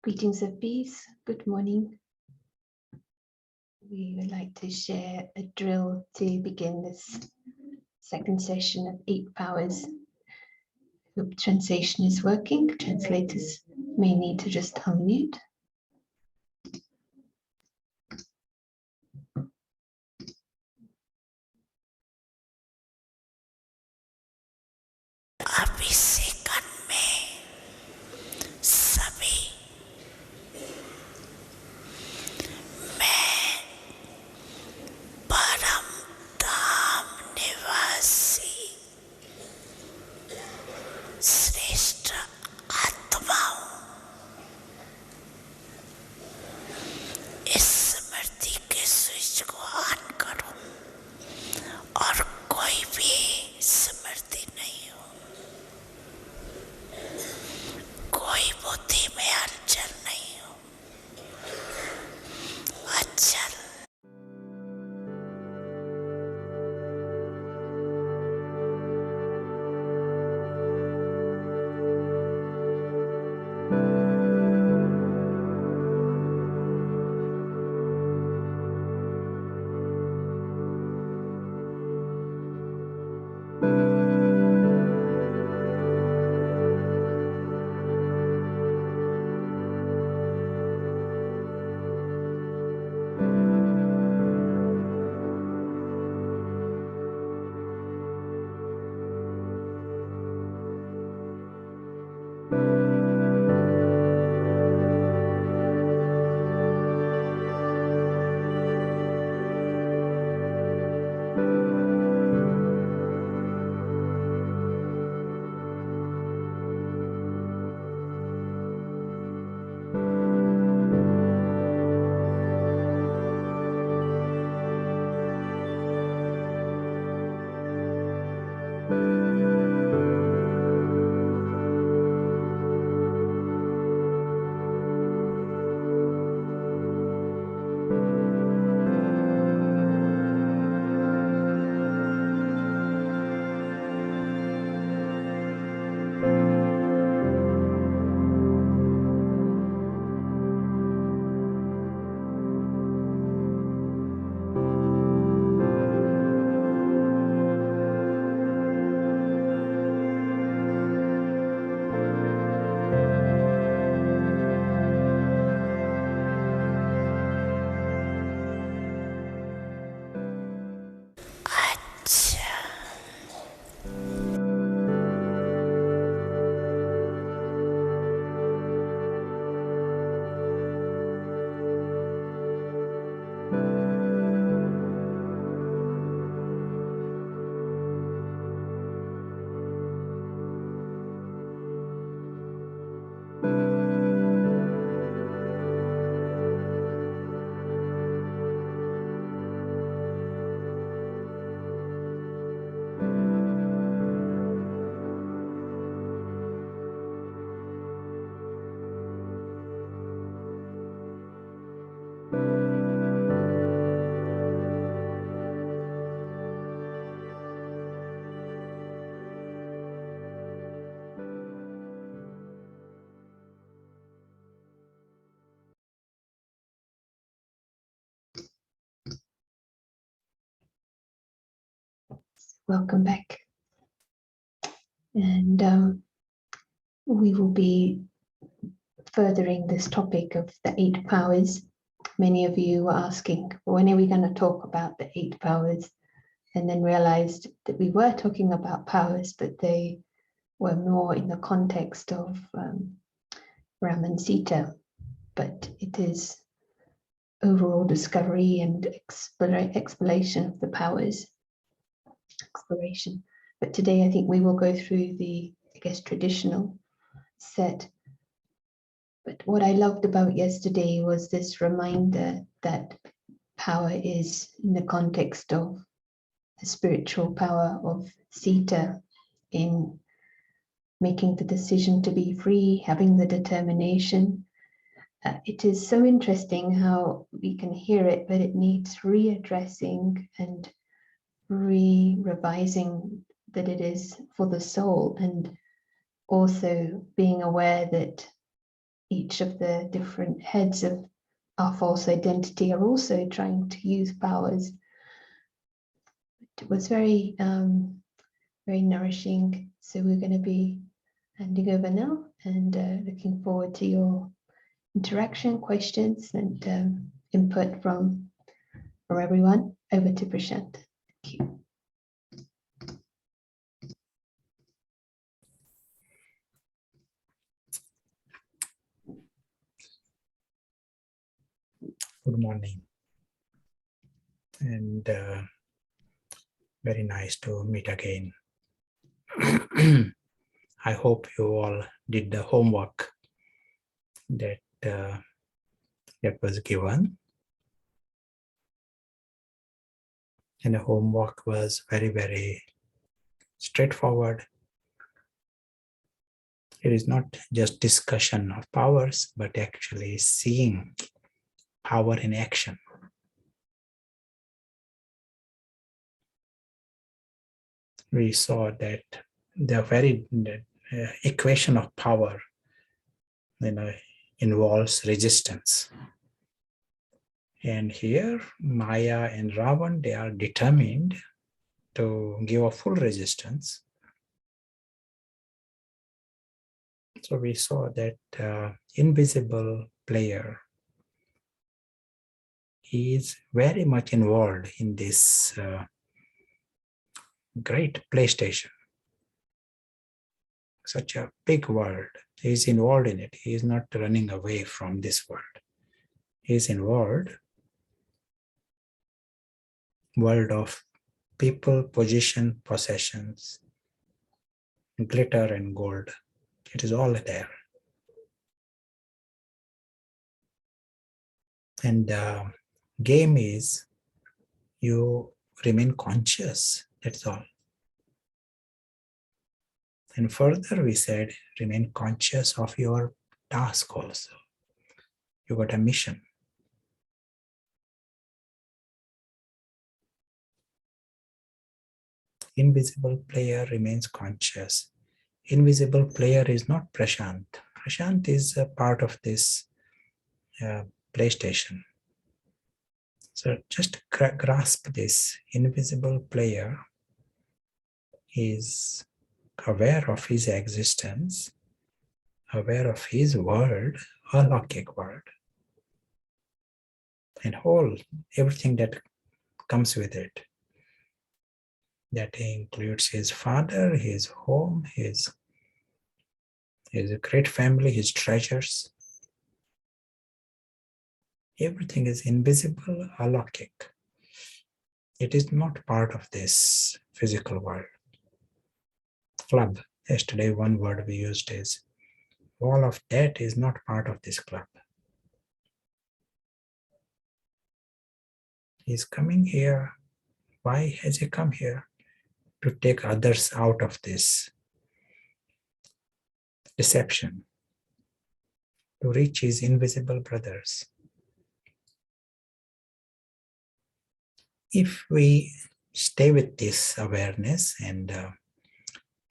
Greetings of peace. Good morning. We would like to share a drill to begin this second session of 8 powers. Hope translation is working. Translators may need to just unmute. Welcome back. And we will be furthering this topic of the 8 powers. Many of you were asking, when are we going to talk about the 8 powers? And then realized that we were talking about powers, but they were more in the context of Ram and Sita. But it is overall discovery and exploration of the powers. Exploration. But today I think we will go through the, traditional set. But what I loved about yesterday was this reminder that power is in the context of the spiritual power of Sita in making the decision to be free, having the determination. It is so interesting how we can hear it, but it needs readdressing and revising that it is for the soul, and also being aware that each of the different heads of our false identity are also trying to use powers. It was very, very nourishing. So we're going to be handing over now and looking forward to your interaction, questions, and input from everyone. Over to Prashant. Thank you. Good morning, and very nice to meet again. I hope you all did the homework that was given, and the homework was very, very straightforward. It is not just discussion of powers, but actually seeing power in action. We saw that the equation of power, involves resistance. And here, Maya and Ravan, they are determined to give a full resistance. So we saw that invisible player is very much involved in this great PlayStation. Such a big world. He is involved in it. He is not running away from this world. He is involved world of people, position, possessions, glitter and gold. It is all there. And the game is you remain conscious. That's all. And further we said, remain conscious of your task also. You got a mission. Invisible player remains conscious. Invisible player is not Prashant. Prashant is a part of this PlayStation. So just grasp this. Invisible player is aware of his existence, aware of his world, Alokik world, and everything that comes with it. That includes his father, his home, his great family, his treasures. Everything is invisible, Alokik. It is not part of this physical world. Club. Yesterday, one word we used is all of that is not part of this club. He's coming here. Why has he come here? To take others out of this deception, to reach his invisible brothers. If we stay with this awareness and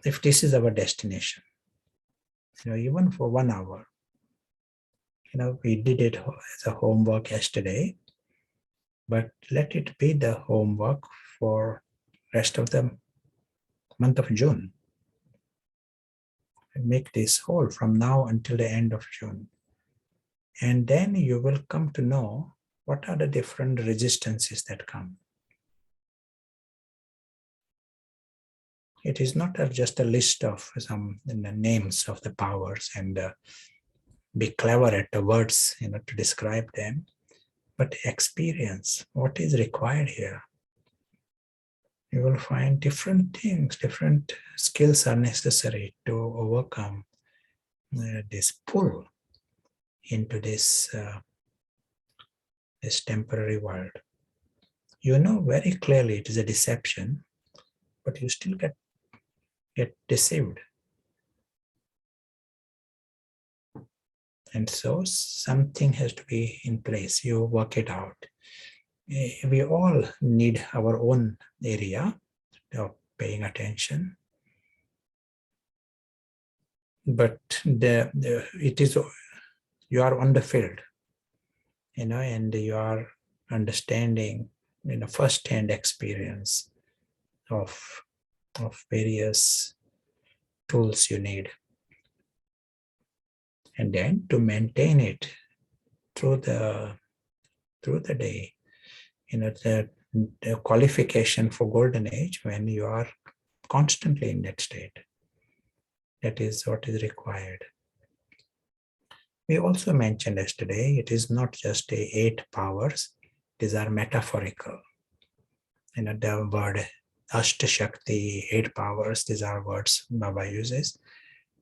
if this is our destination, even for 1 hour, we did it as a homework yesterday, but let it be the homework for rest of the month of June. And make this whole from now until the end of June. And then you will come to know what are the different resistances that come. It is not just a list of some names of the powers and be clever at the words to describe them, but experience what is required here. You will find different things, different skills are necessary to overcome this pull into this temporary world. You know very clearly it is a deception, but you still get deceived. And so something has to be in place. You work it out. We all need our own area of paying attention. But it is you are on the field, and you are understanding, first-hand experience of various tools you need. And then to maintain it through the day, the qualification for golden age, when you are constantly in that state, that is what is required. We also mentioned yesterday, it is not just the 8 powers, these are metaphorical. The word Ashta Shakti, 8 powers, these are words Baba uses,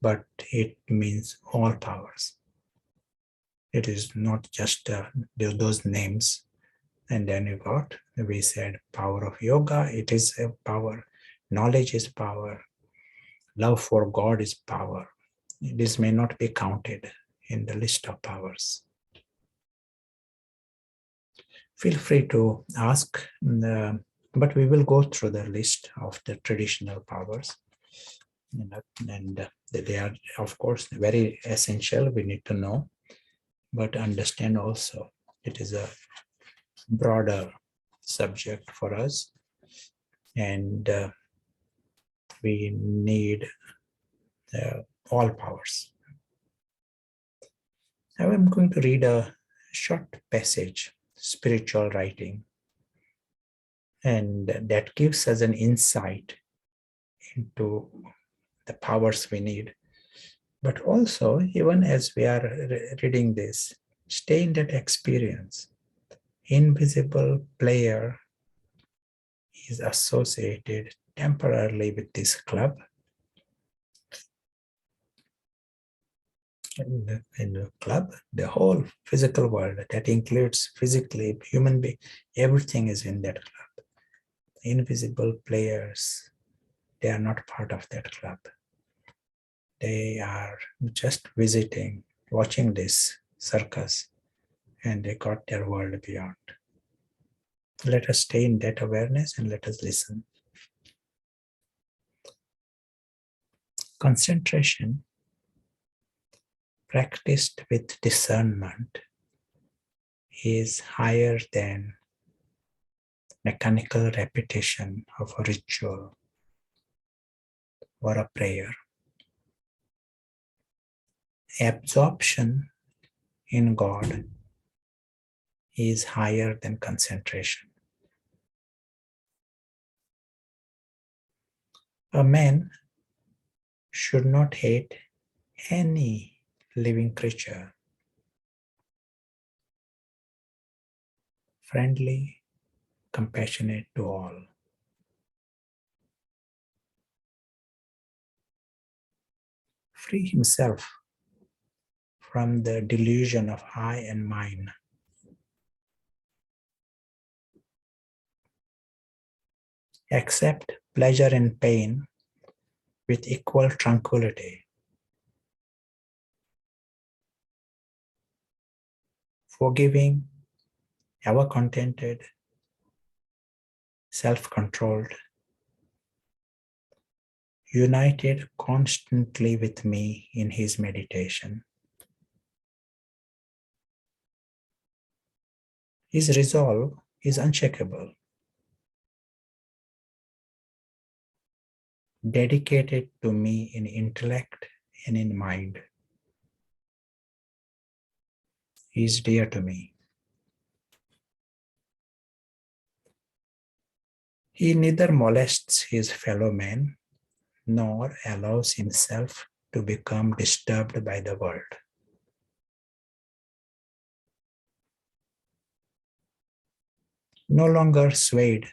but it means all powers. It is not just those names. And then we said power of yoga, it is a power. Knowledge is power. Love for God is power. This may not be counted in the list of powers. Feel free to ask, but we will go through the list of the traditional powers. And they are, of course, very essential. We need to know, but understand also it is a broader subject for us, and we need all powers. Now I'm going to read a short passage, spiritual writing, and that gives us an insight into the powers we need. But also, even as we are reading this, stay in that experience. Invisible player is associated temporarily with this club. In the club, the whole physical world, that includes physically, human being, everything is in that club. Invisible players, they are not part of that club. They are just visiting, watching this circus, and they got their world beyond. Let us stay in that awareness and let us listen. Concentration practiced with discernment is higher than mechanical repetition of a ritual or a prayer. Absorption in God is higher than concentration. A man should not hate any living creature. Friendly, compassionate to all. Free himself from the delusion of I and mine. Accept pleasure and pain with equal tranquility. Forgiving, ever contented, self-controlled, united constantly with me in his meditation. His resolve is unshakable, dedicated to me in intellect and in mind. He is dear to me. He neither molests his fellow man nor allows himself to become disturbed by the world. No longer swayed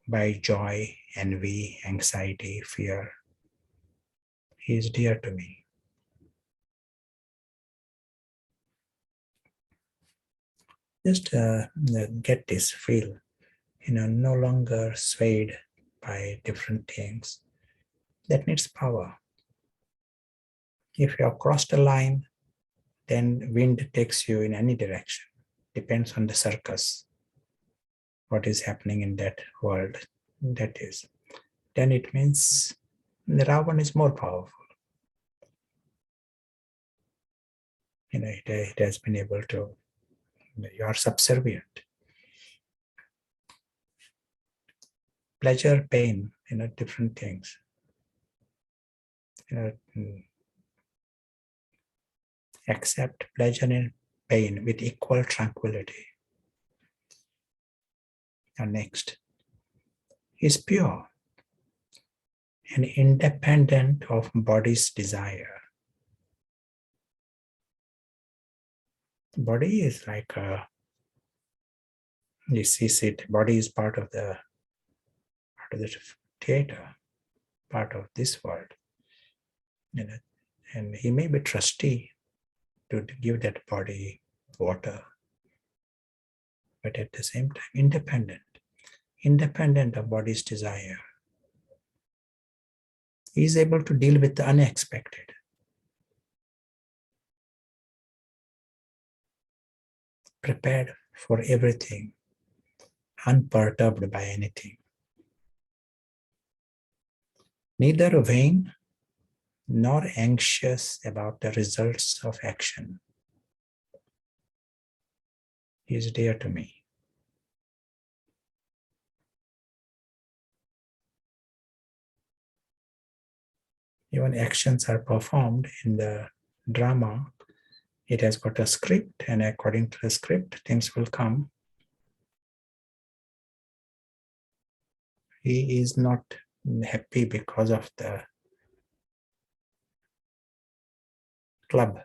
by joy, envy, anxiety, fear. He is dear to me. Just get this feel, no longer swayed by different things. That needs power. If you have crossed a line, then wind takes you in any direction. Depends on the circus, what is happening in that world. That is, then it means the Ravan is more powerful. it has been able to, you are subservient. Pleasure, pain, different things. Accept pleasure and pain with equal tranquility. And next, is pure and independent of body's desire. Body is like you see it. Body is part of the theater, part of this world. And he may be trustee to give that body water, but at the same time independent of body's desire. He is able to deal with the unexpected. Prepared for everything, unperturbed by anything. Neither vain nor anxious about the results of action. He is dear to me. Even actions are performed in the drama. It has got a script, and according to the script, things will come. He is not happy because of the club.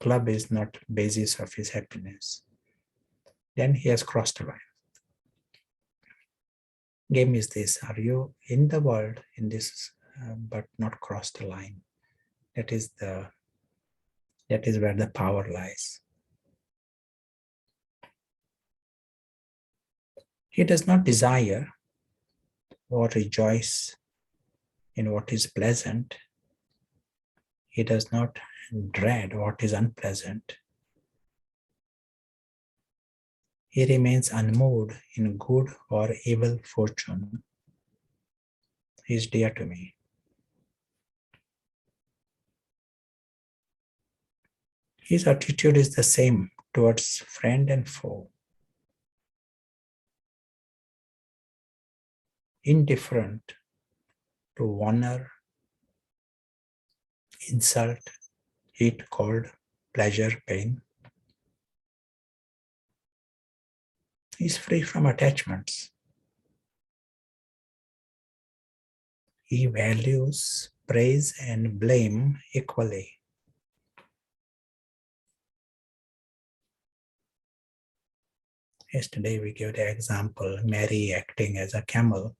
Club is not basis of his happiness. Then he has crossed a line. Game is this: are you in the world in this, but not crossed the line? That is where the power lies. He does not desire or rejoice in what is pleasant. He does not dread what is unpleasant. He remains unmoved in good or evil fortune. He is dear to me. His attitude is the same towards friend and foe. Indifferent to honor, insult, heat, cold, pleasure, pain. He is free from attachments. He values praise and blame equally. Yesterday we gave the example, Mary acting as a camel,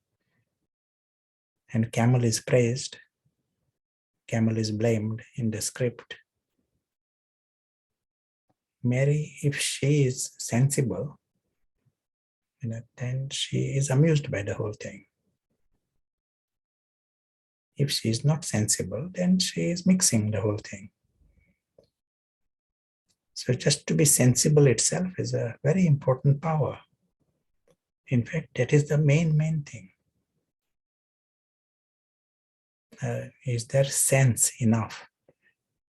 and camel is praised, camel is blamed in the script. Mary, if she is sensible, then she is amused by the whole thing. If she is not sensible, then she is mixing the whole thing. So just to be sensible itself is a very important power. In fact, that is the main thing. Is there sense enough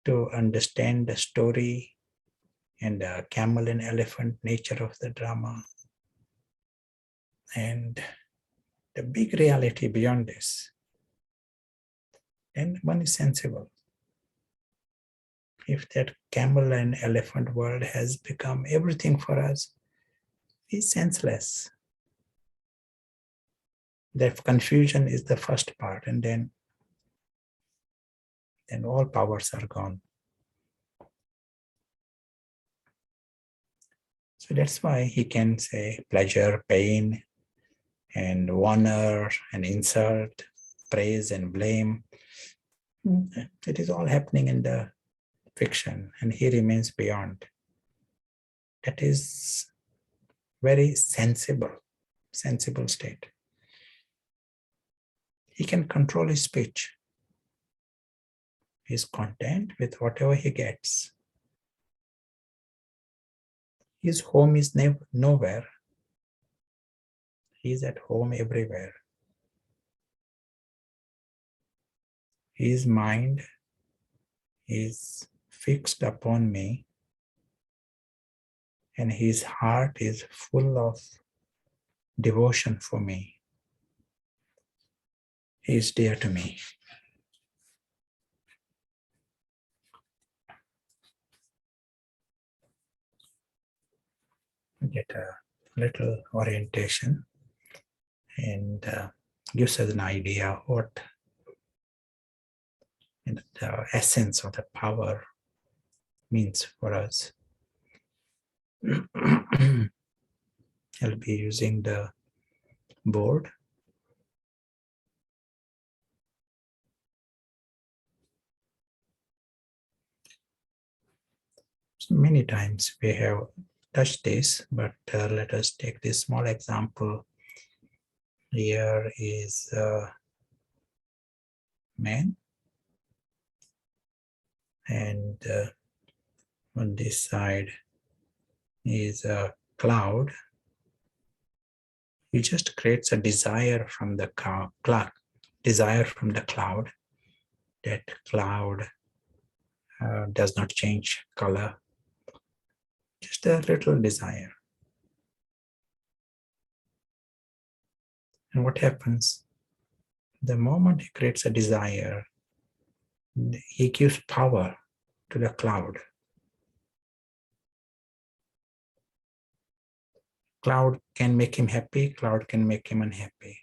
to understand the story and the camel and elephant nature of the drama? And the big reality beyond this, then one is sensible. If that camel and elephant world has become everything for us, it's senseless. That confusion is the first part, and then all powers are gone. So that's why he can say pleasure, pain, and honor and insult, praise and blame. It is all happening in the fiction, and he remains beyond. That is very sensible state. He can control his speech. He is content with whatever he gets. His home is nowhere. He is at home everywhere. His mind is fixed upon me and his heart is full of devotion for me. He is dear to me. Get a little orientation and gives us an idea what the essence of the power means for us. I'll be using the board. So many times we have touched this, but let us take this small example. Here is a man, and on this side is a cloud. He just creates a desire from the cloud, That cloud does not change color, just a little desire. And what happens? The moment he creates a desire, he gives power to the cloud. Cloud can make him happy, cloud can make him unhappy.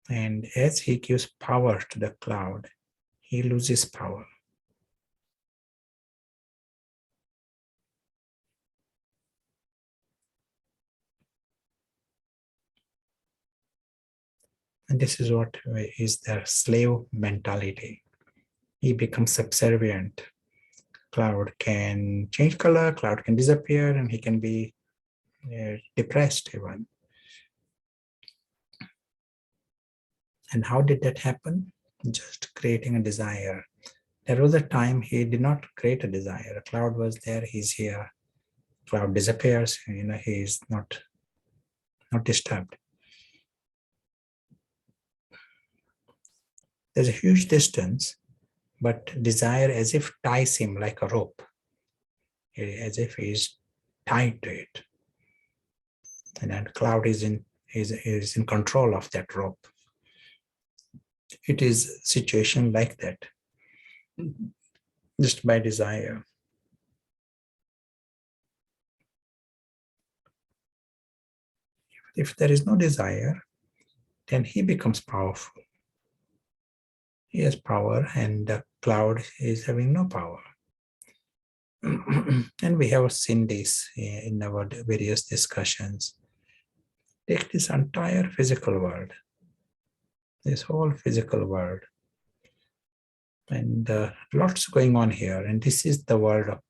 And as he gives power to the cloud, he loses power. And this is what is their slave mentality. He becomes subservient. Cloud can change color, cloud can disappear, and he can be depressed even. And how did that happen? Just creating a desire. There was a time he did not create a desire. A cloud was there, he's here. Cloud disappears, he is not disturbed. There's a huge distance, but desire as if ties him like a rope, as if he's tied to it. And then cloud is in control of that rope. It is a situation like that, just by desire. If there is no desire, then he becomes powerful. He has power, and the cloud is having no power. And we have seen this in our various discussions. Take this entire physical world, this whole physical world, and lots going on here. And this is the world of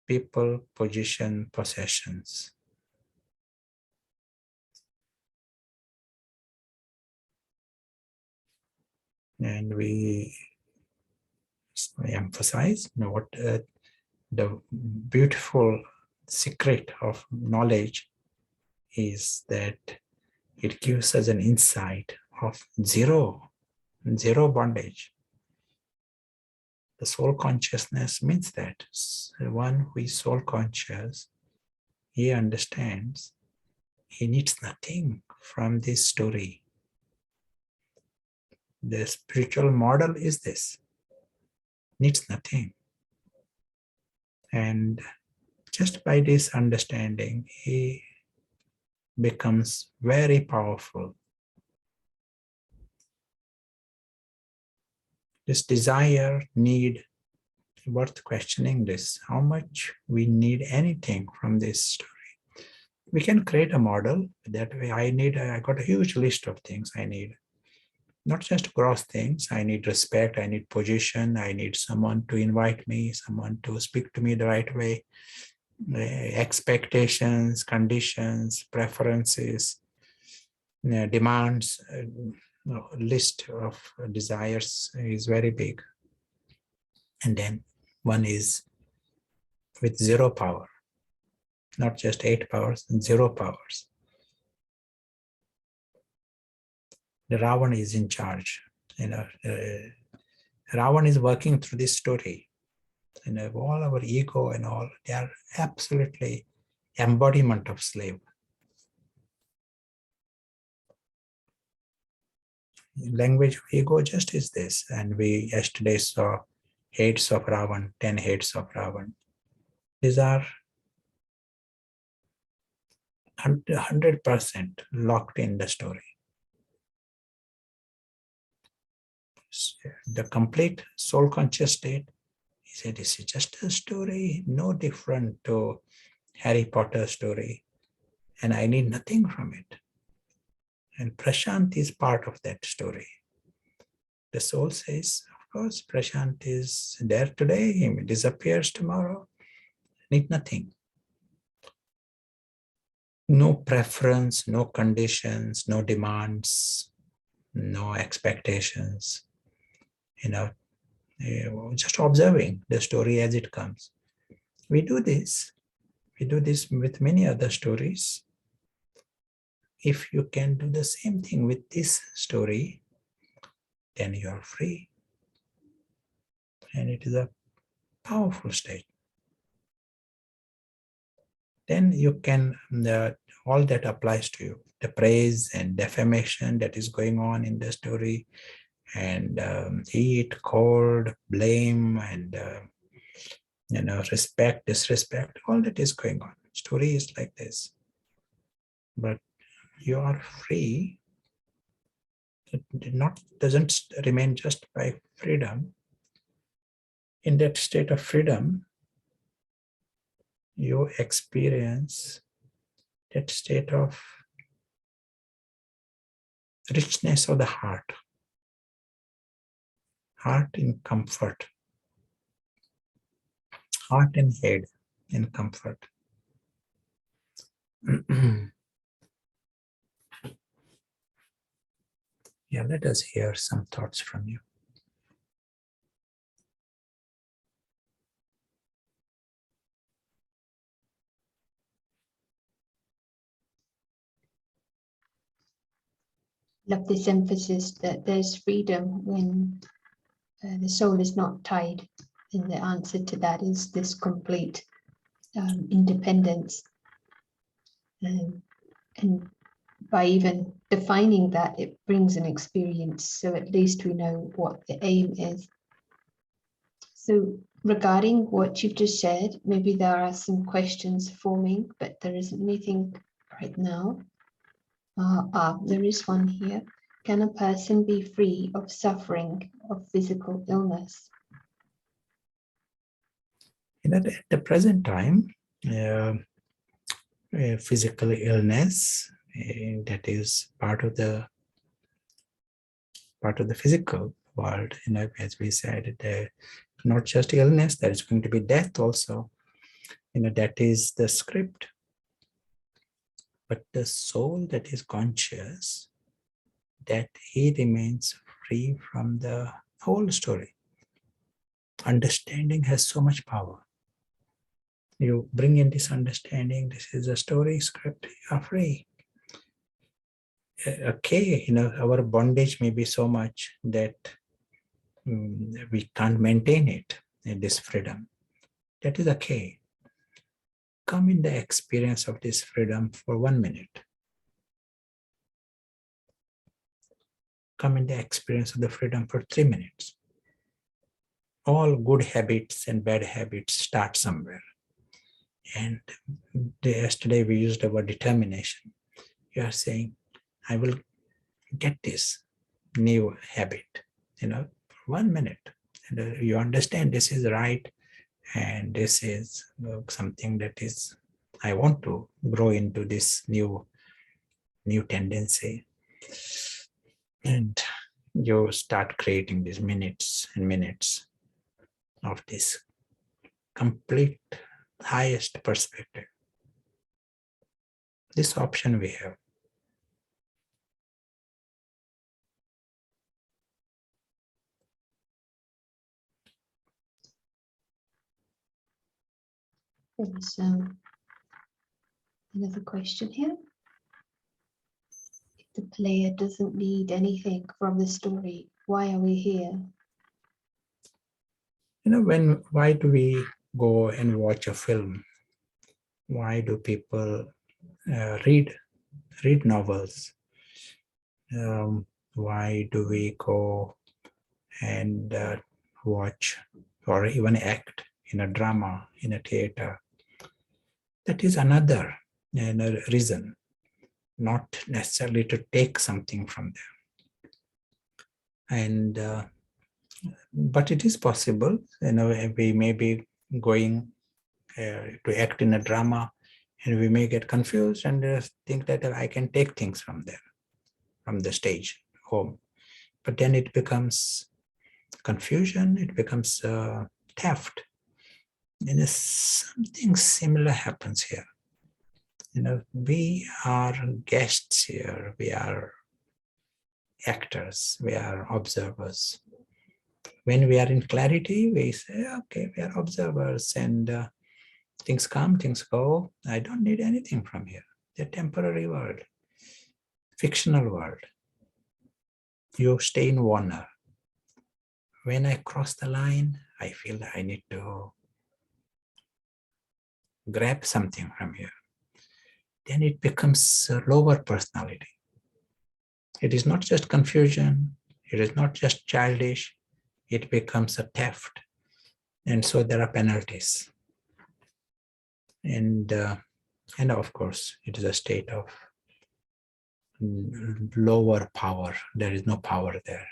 people, position, possessions. And we emphasize what the beautiful secret of knowledge is, that it gives us an insight of zero bondage. The soul consciousness means that one who is soul conscious, he understands he needs nothing from this story. The spiritual model is this, needs nothing. And just by this understanding, he becomes very powerful. This desire, need, worth questioning this, how much we need anything from this story. We can create a model that way. I got a huge list of things I need. Not just gross things. I need respect, I need position, I need someone to invite me, someone to speak to me the right way, expectations, conditions, preferences, demands. List of desires is very big. And then one is with zero power, not just 8 powers, 0 powers. The Ravan is in charge. Ravan is working through this story. All our ego and all, they are absolutely embodiment of slave. Language of ego just is this. And we yesterday saw hates of Ravan, 10 hates of Ravan. These are 100% locked in the story. The complete soul conscious state, he said, this is just a story, no different to Harry Potter story. And I need nothing from it. And Prashant is part of that story. The soul says, of course, Prashant is there today, he disappears tomorrow. Need nothing. No preference, no conditions, no demands, no expectations. Just observing the story as it comes. We do this with many other stories. If you can do the same thing with this story, then you are free. And it is a powerful state. Then you can, all that applies to you. The praise and defamation that is going on in the story, and heat, cold, blame, and respect, disrespect, all that is going on. Story is like this. But you are free. It doesn't remain just by freedom. In that state of freedom, you experience that state of richness of the heart in comfort, heart and head in comfort. Yeah, let us hear some thoughts from you. Love this emphasis that there's freedom when the soul is not tied. And the answer to that is this complete independence. And by even defining that, it brings an experience. So at least we know what the aim is. So regarding what you've just shared, maybe there are some questions forming, but there isn't anything right now. There is one here. Can a person be free of suffering of physical illness? At the present time, physical illness, that is part of the physical world. As we said, not just illness, there is going to be death also. That is the script. But the soul that is conscious, that he remains free from the whole story. Understanding has so much power. You bring in this understanding, this is a story script, you are free. Okay, our bondage may be so much that we can't maintain it, this freedom. That is okay. Come in the experience of this freedom for 1 minute. Come in the experience of the freedom for 3 minutes. All good habits and bad habits start somewhere. And yesterday we used the word determination. You are saying, I will get this new habit, for 1 minute. And you understand this is right, and this is something that is, I want to grow into this new tendency. And you start creating these minutes and minutes of this complete highest perspective. This option we have. There's another question here. If the player doesn't need anything from the story, why are we here? Why do we go and watch a film? Why do people read novels? Why do we go and watch or even act in a drama, in a theater? That is another reason, not necessarily to take something from them. And but it is possible, we may be going to act in a drama, and we may get confused and think that I can take things from there, from the stage home. But then it becomes confusion, it becomes theft. And something similar happens here. We are guests here, we are actors, we are observers. When we are in clarity, we say, okay, we are observers, and things come, things go. I don't need anything from here. The temporary world, fictional world. You stay in wonder. When I cross the line, I feel that I need to grab something from here. Then it becomes a lower personality. It is not just confusion. It is not just childish. It becomes a theft. And so there are penalties. And of course, it is a state of lower power. There is no power there.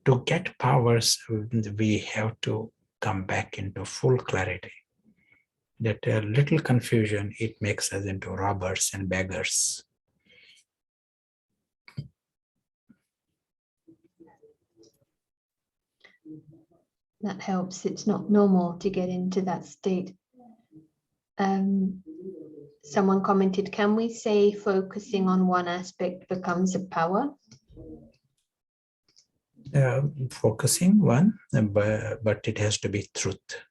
To get powers, we have to come back into full clarity. That a little confusion, it makes us into robbers and beggars. That helps. It's not normal to get into that state. Someone commented, can we say focusing on one aspect becomes a power? Focusing one, but it has to be truth.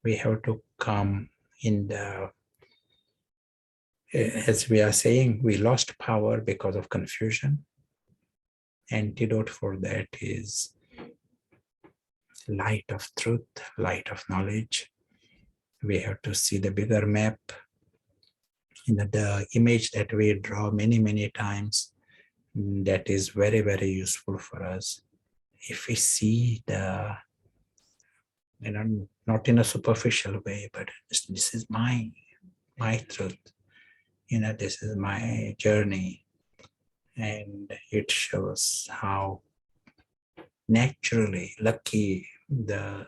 We have to come in the, as we are saying, we lost power because of confusion. Antidote for that is light of truth, light of knowledge. We have to see the bigger map. The image that we draw many, many times, that is very, very useful for us. If we see the, not in a superficial way, but this is my truth. This is my journey. And it shows how naturally lucky the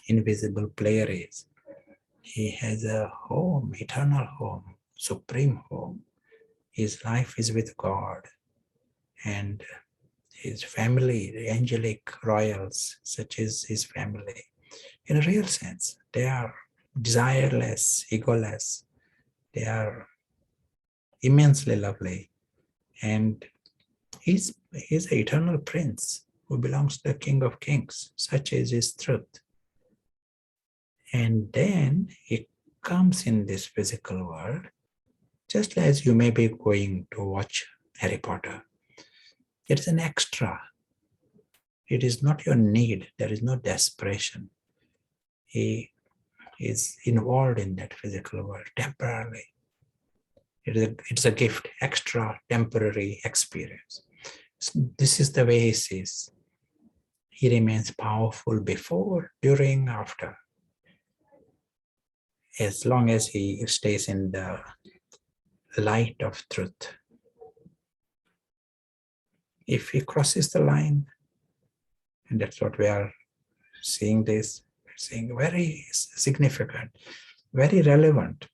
invisible player is. He has a home, eternal home, supreme home. His life is with God, and his family, the angelic royals, such as his family, in a real sense, they are desireless, egoless. They are immensely lovely. And he's an eternal prince who belongs to the King of Kings. Such is his truth. And then he comes in this physical world, just as you may be going to watch Harry Potter. It is an extra. It is not your need. There is no desperation. He is involved in that physical world temporarily. It's a gift, extra temporary experience. So this is the way he sees. He remains powerful before, during, after. As long as he stays in the light of truth. If he crosses the line, and that's what we are seeing this, we're seeing very significant, very relevant.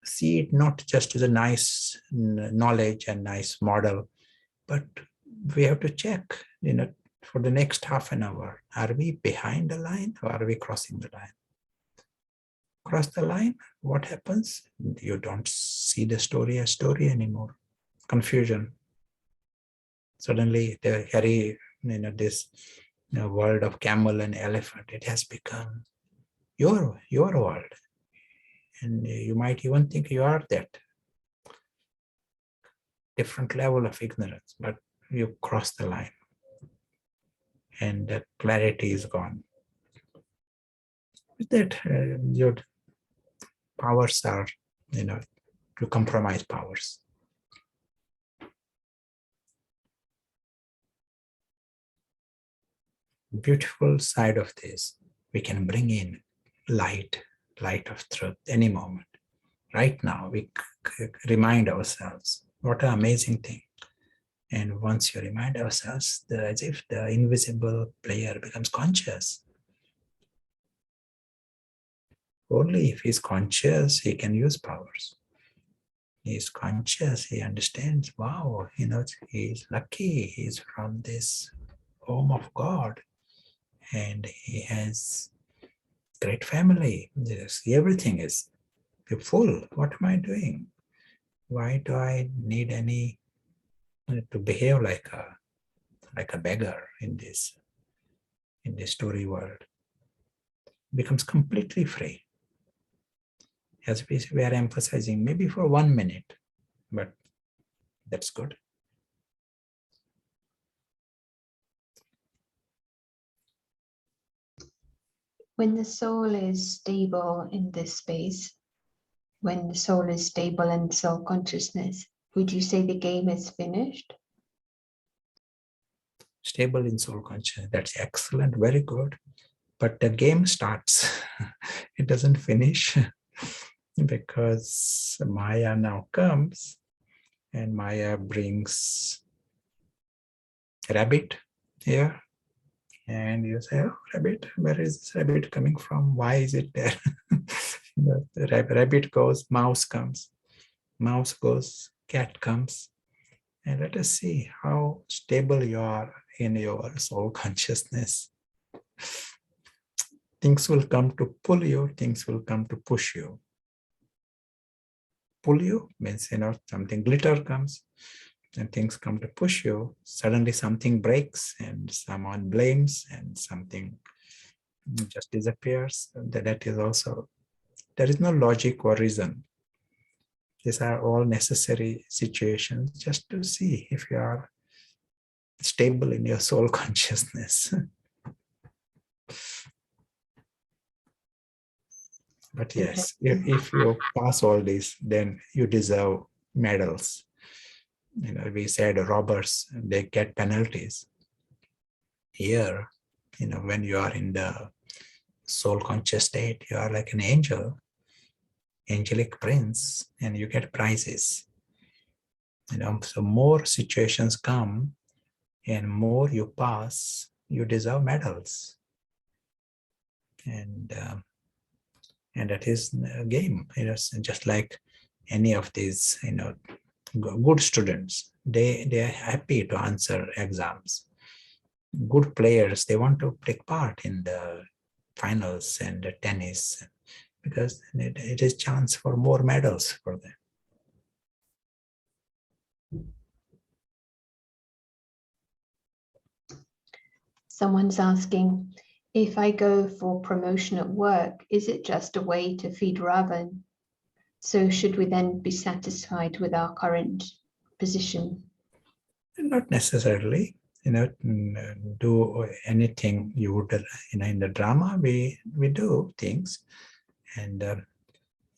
See it not just as a nice knowledge and nice model, but we have to check, for the next half an hour, are we behind the line or are we crossing the line? Cross the line, what happens? You don't see the story as story anymore. Confusion. Suddenly, the Harry, this world of camel and elephant, it has become your world. And you might even think you are that. Different level of ignorance, but you cross the line and the clarity is gone. With that, your powers are, you compromise powers. Beautiful side of this, we can bring in light of truth any moment. Right now, we remind ourselves, what an amazing thing. And once you remind ourselves, as if the invisible player becomes conscious. Only if he's conscious, he can use powers. He's conscious, he understands, wow, he's lucky, he's from this home of God, and he has great family. Yes, everything is full. What am I doing? Why do I need any to behave like a beggar in this story world? Becomes completely free. As we are emphasizing, maybe for 1 minute, but that's good. When the soul is stable in this space, when the soul is stable in soul consciousness, would you say the game is finished? Stable in soul consciousness, that's excellent, very good. But the game starts. It doesn't finish because Maya now comes and Maya brings rabbit here. And you say, oh, rabbit, where is this rabbit coming from? Why is it there? The rabbit goes, mouse comes. Mouse goes, cat comes. And let us see how stable you are in your soul consciousness. Things will come to pull you, things will come to push you. Pull you means, something glitter comes and things come to push you. Suddenly something breaks and someone blames and something just disappears. That is also, there is no logic or reason. These are all necessary situations just to see if you are stable in your soul consciousness. But yes, if you pass all this, then you deserve medals. We said robbers, they get penalties. Here, when you are in the soul conscious state, you are like an angel, angelic prince, and you get prizes. So more situations come and more you pass, you deserve medals. And that is a game. Just like any of these, good students, they are happy to answer exams. Good players, they want to take part in the finals and the tennis because it is chance for more medals for them. Someone's asking, if I go for promotion at work, is it just a way to feed Ravan? So should we then be satisfied with our current position? Not necessarily. Do anything you would, in the drama, we do things. And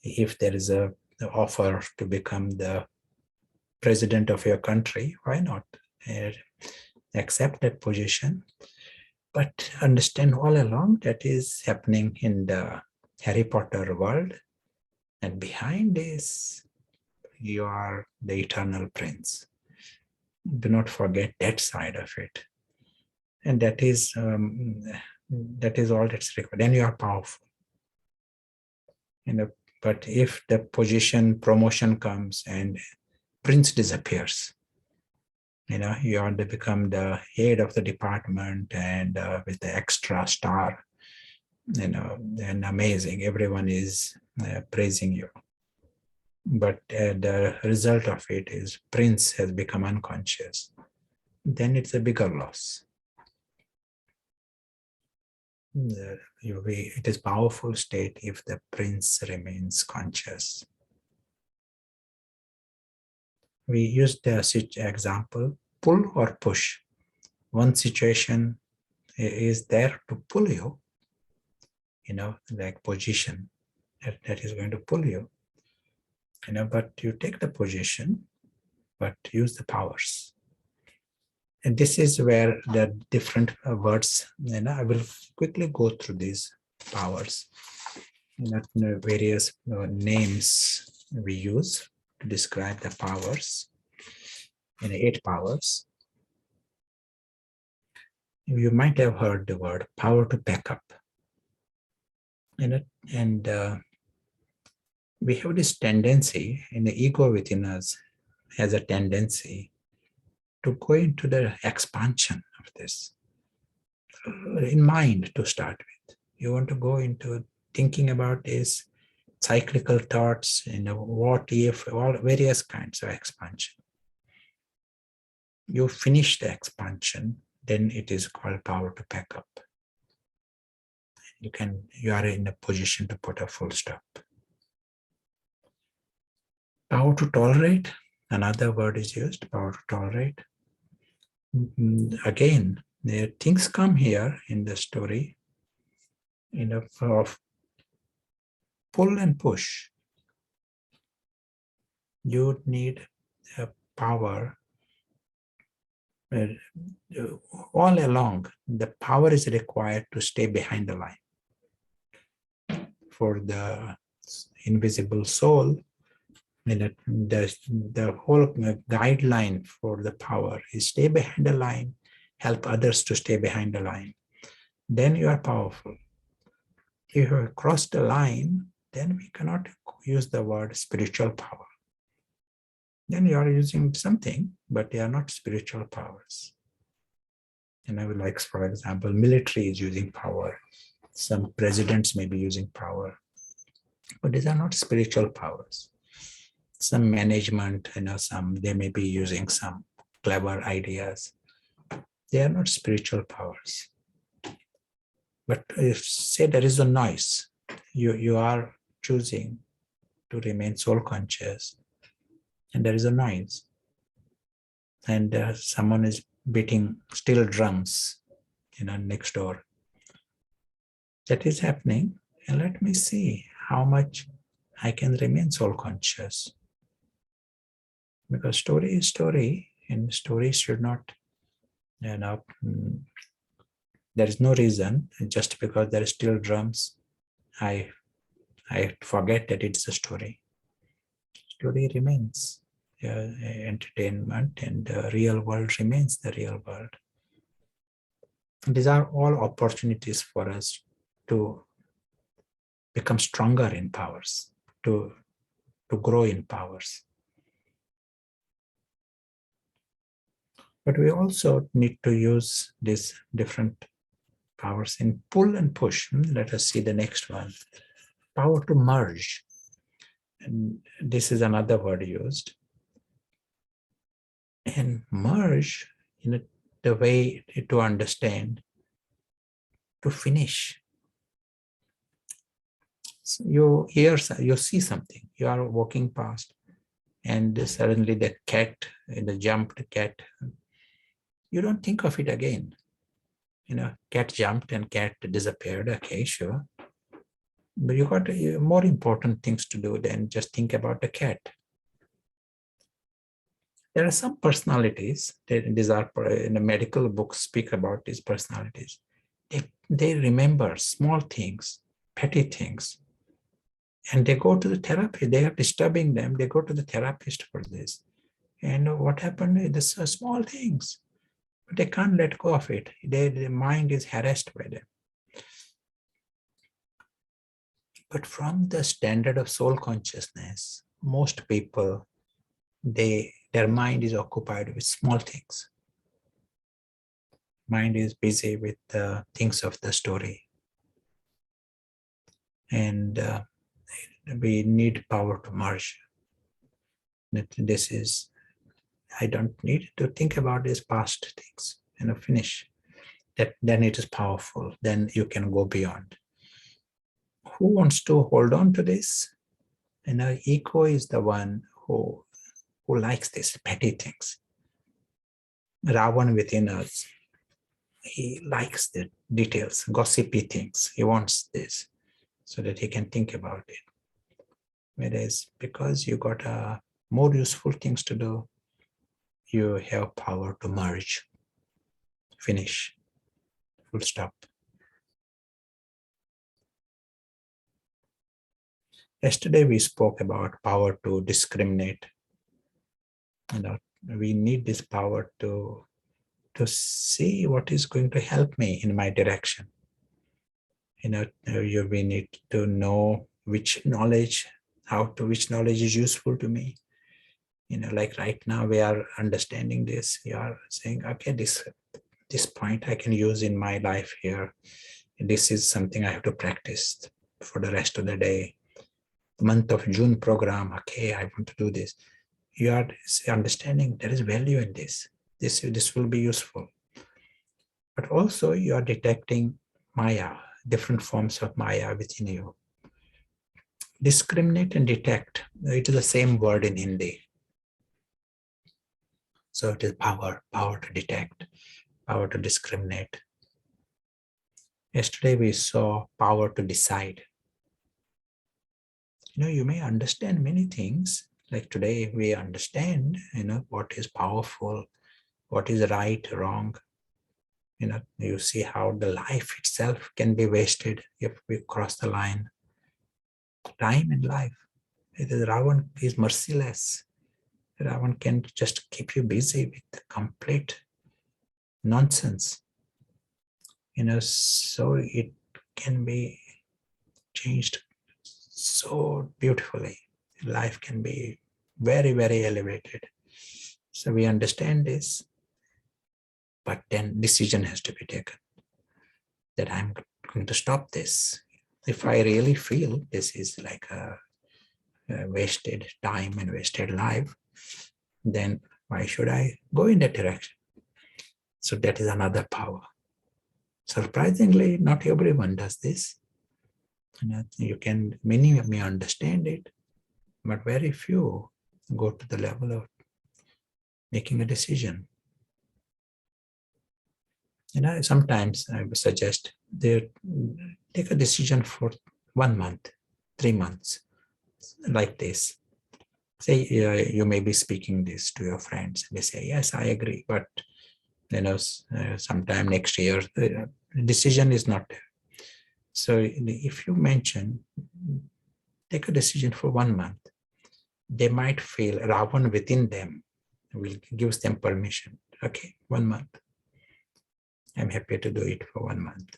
if there is a offer to become the president of your country, why not accept that position? But understand all along that is happening in the Harry Potter world. And behind this, you are the eternal prince. Do not forget that side of it. And that is all that's required. Then you are powerful. But if the promotion comes and prince disappears, you want to become the head of the department and with the extra star, and amazing, everyone is praising you. But the result of it is prince has become unconscious. Then it's a bigger loss. It is powerful state if the prince remains conscious. We used the example pull or push. One situation is there to pull you, like position that is going to pull you, but you take the position, but use the powers. And this is where the different words, I will quickly go through these powers, various names we use to describe the powers, 8 powers. You might have heard the word power to back up. And we have this tendency, in the ego within us has a tendency to go into the expansion of this in mind to start with. You want to go into thinking about this cyclical thoughts, what if, all various kinds of expansion. You finish the expansion, then it is called power to pack up. You are in a position to put a full stop. Power to tolerate, another word is used, power to tolerate. Again, things come here in the story, of pull and push. You need a power all along. The power is required to stay behind the line. For the invisible soul, the whole guideline for the power is stay behind the line, help others to stay behind the line. Then you are powerful. If you have crossed the line, then we cannot use the word spiritual power. Then you are using something, but they are not spiritual powers. And I would like, for example, military is using power. Some presidents may be using power, but these are not spiritual powers. Some management, they may be using some clever ideas. They are not spiritual powers. But if say there is a noise, you are choosing to remain soul conscious, and there is a noise, and someone is beating steel drums, next door. That is happening, and let me see how much I can remain soul conscious. Because story is story, and story should not, there is no reason just because there are steel drums, I forget that it's a story. Story remains entertainment, and the real world remains the real world. These are all opportunities for us to become stronger in powers, to grow in powers. But we also need to use these different powers in pull and push. Let us see the next one. Power to merge. And this is another word used. And merge, the way to understand, to finish. So you see something, you are walking past, and suddenly the cat, the jumped cat, you don't think of it again. Cat jumped and cat disappeared. Okay, sure. But you got more important things to do than just think about the cat. There are some personalities, these are in the medical books speak about these personalities. They remember small things, petty things, and they go to the therapy. They are disturbing them. They go to the therapist for this. And what happened? These are small things, but they can't let go of it. Their mind is harassed by them. But from the standard of soul consciousness, most people, their mind is occupied with small things. Mind is busy with the things of the story. And we need power to merge. This is, I don't need to think about these past things, finish. Then it is powerful. Then you can go beyond. Who wants to hold on to this? Ego is the one who likes these petty things. Ravan within us, he likes the details, gossipy things. He wants this so that he can think about it. Whereas because you got more useful things to do, you have power to merge, finish, full stop. Yesterday we spoke about power to discriminate. We need this power to see what is going to help me in my direction. We need to know which knowledge is useful to me. Like right now we are understanding this. We are saying, okay, this point I can use in my life here. This is something I have to practice for the rest of the day. The month of June program, okay, I want to do this. You are understanding there is value in this. This will be useful. But also you are detecting Maya, different forms of Maya within you. Discriminate and detect, it is the same word in Hindi. So it is power to detect, power to discriminate. Yesterday we saw power to decide. You may understand many things. Like today we understand, what is powerful, what is right, wrong. You see how the life itself can be wasted if we cross the line. Time and life. Ravan is merciless. Ravan can just keep you busy with complete nonsense. So it can be changed so beautifully. Life can be very, very elevated. So we understand this, but then decision has to be taken that I'm going to stop this. If I really feel this is like a wasted time and wasted life, then why should I go in that direction? So that is another power. Surprisingly, not everyone does this. Many may understand it, but very few go to the level of making a decision. Sometimes I would suggest they take a decision for 1 month, 3 months, like this. Say you may be speaking this to your friends. They say, yes, I agree, but sometime next year, the decision is not there. So if you mention, take a decision for 1 month, they might feel Ravan within them gives them permission. Okay, 1 month. I'm happy to do it for 1 month.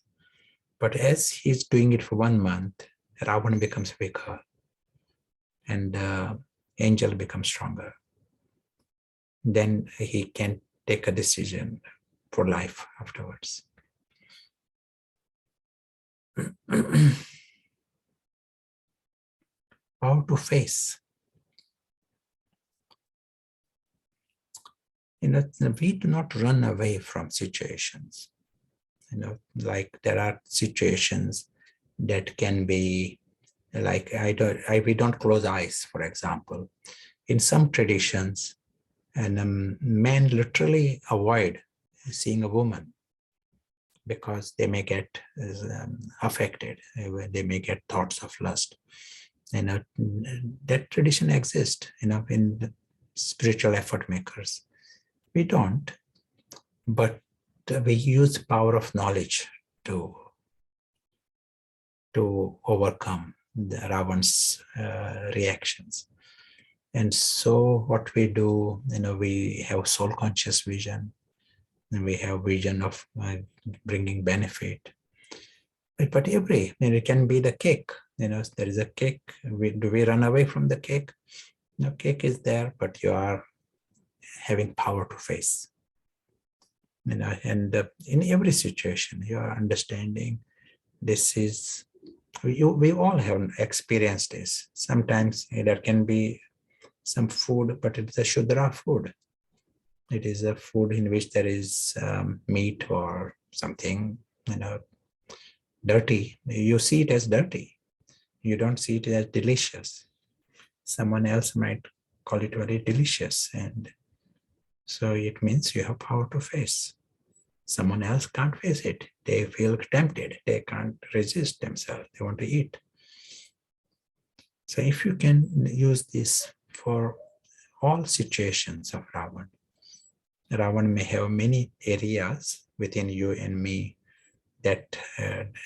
But as he's doing it for 1 month, Ravan becomes weaker and angel becomes stronger. Then he can take a decision for life afterwards. How to face. We do not run away from situations. Like there are situations that can be like we don't close eyes, for example. In some traditions, and men literally avoid seeing a woman because they may get affected. They may get thoughts of lust. That tradition exists, in the spiritual effort makers. We don't, but we use the power of knowledge to overcome the Ravan's reactions. And so what we do, we have soul conscious vision, and we have vision of bringing benefit. But it can be the cake. There is a cake. Do we run away from the cake? No, cake is there, but you are having power to face. And in every situation, you are understanding this is, we all have experienced this. Sometimes there can be some food, but it's a Shudra food. It is a food in which there is meat or something, dirty. You see it as dirty. You don't see it as delicious. Someone else might call it very delicious. And So it means you have power to face. Someone else can't face it. They feel tempted. They can't resist themselves. They want to eat. So if you can use this for all situations of Ravan, Ravan may have many areas within you and me that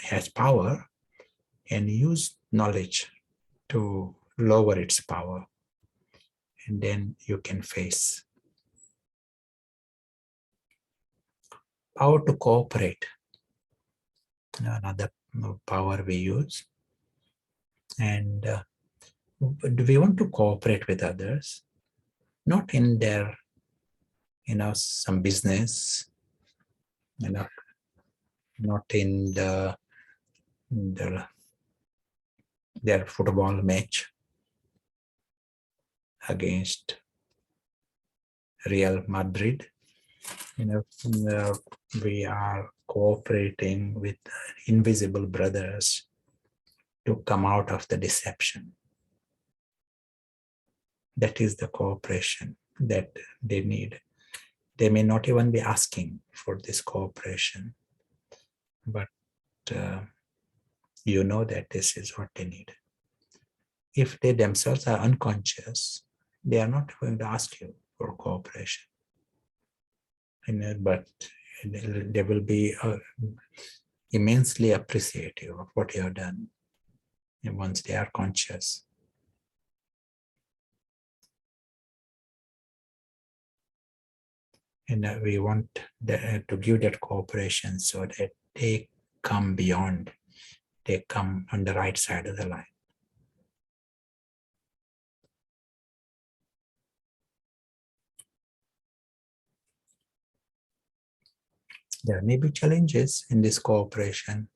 has power, and use knowledge to lower its power. And then you can face. Power to cooperate, another power we use. And do we want to cooperate with others? Not in their, some business, not in their football match against Real Madrid. We are cooperating with invisible brothers to come out of the deception. That is the cooperation that they need. They may not even be asking for this cooperation, but you know that this is what they need. If they themselves are unconscious, they are not going to ask you for cooperation. But they will be immensely appreciative of what you have done once they are conscious. And we want to give that cooperation so that they come beyond, they come on the right side of the line. There may be challenges in this cooperation.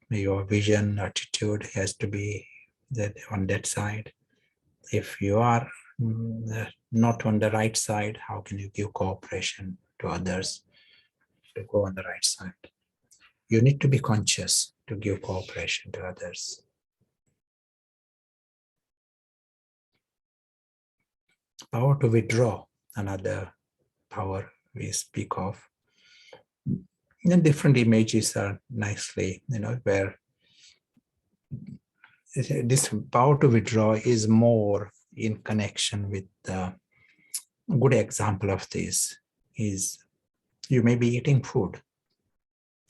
Your vision, attitude has to be that on that side. If you are not on the right side, how can you give cooperation to others to go on the right side? You need to be conscious to give cooperation to others. Power to withdraw, another power we speak of. And different images are nicely, where this power to withdraw is more in connection with the good example of this is you may be eating food,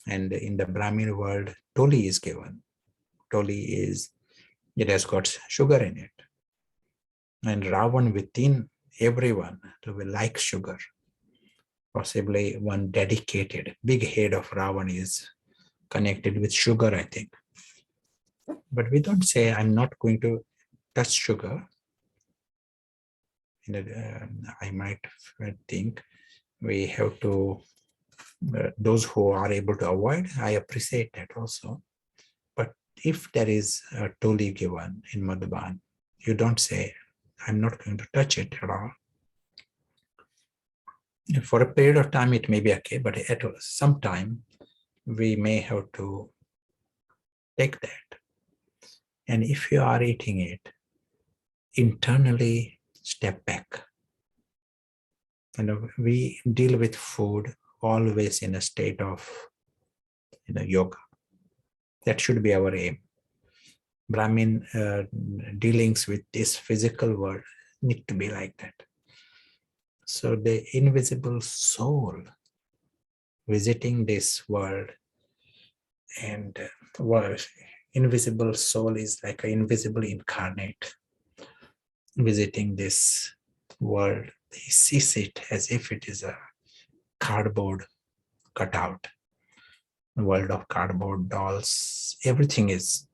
and in the Brahmin world, toli is given. Toli it has got sugar in it. And Ravan within everyone will like sugar. Possibly one dedicated big head of Ravan is connected with sugar, I think. But we don't say, I'm not going to touch sugar. I might think we have to, those who are able to avoid, I appreciate that also. But if there is a toli given in Madhuban, you don't say, I'm not going to touch it at all. For a period of time, it may be okay, but at some time, we may have to take that. And if you are eating it, internally step back. We deal with food always in a state of yoga. That should be our aim. Brahmin dealings with this physical world need to be like that. So the invisible soul visiting this world, and invisible soul is like an invisible incarnate visiting this world. He sees it as if it is a cardboard cutout, a world of cardboard dolls. Everything is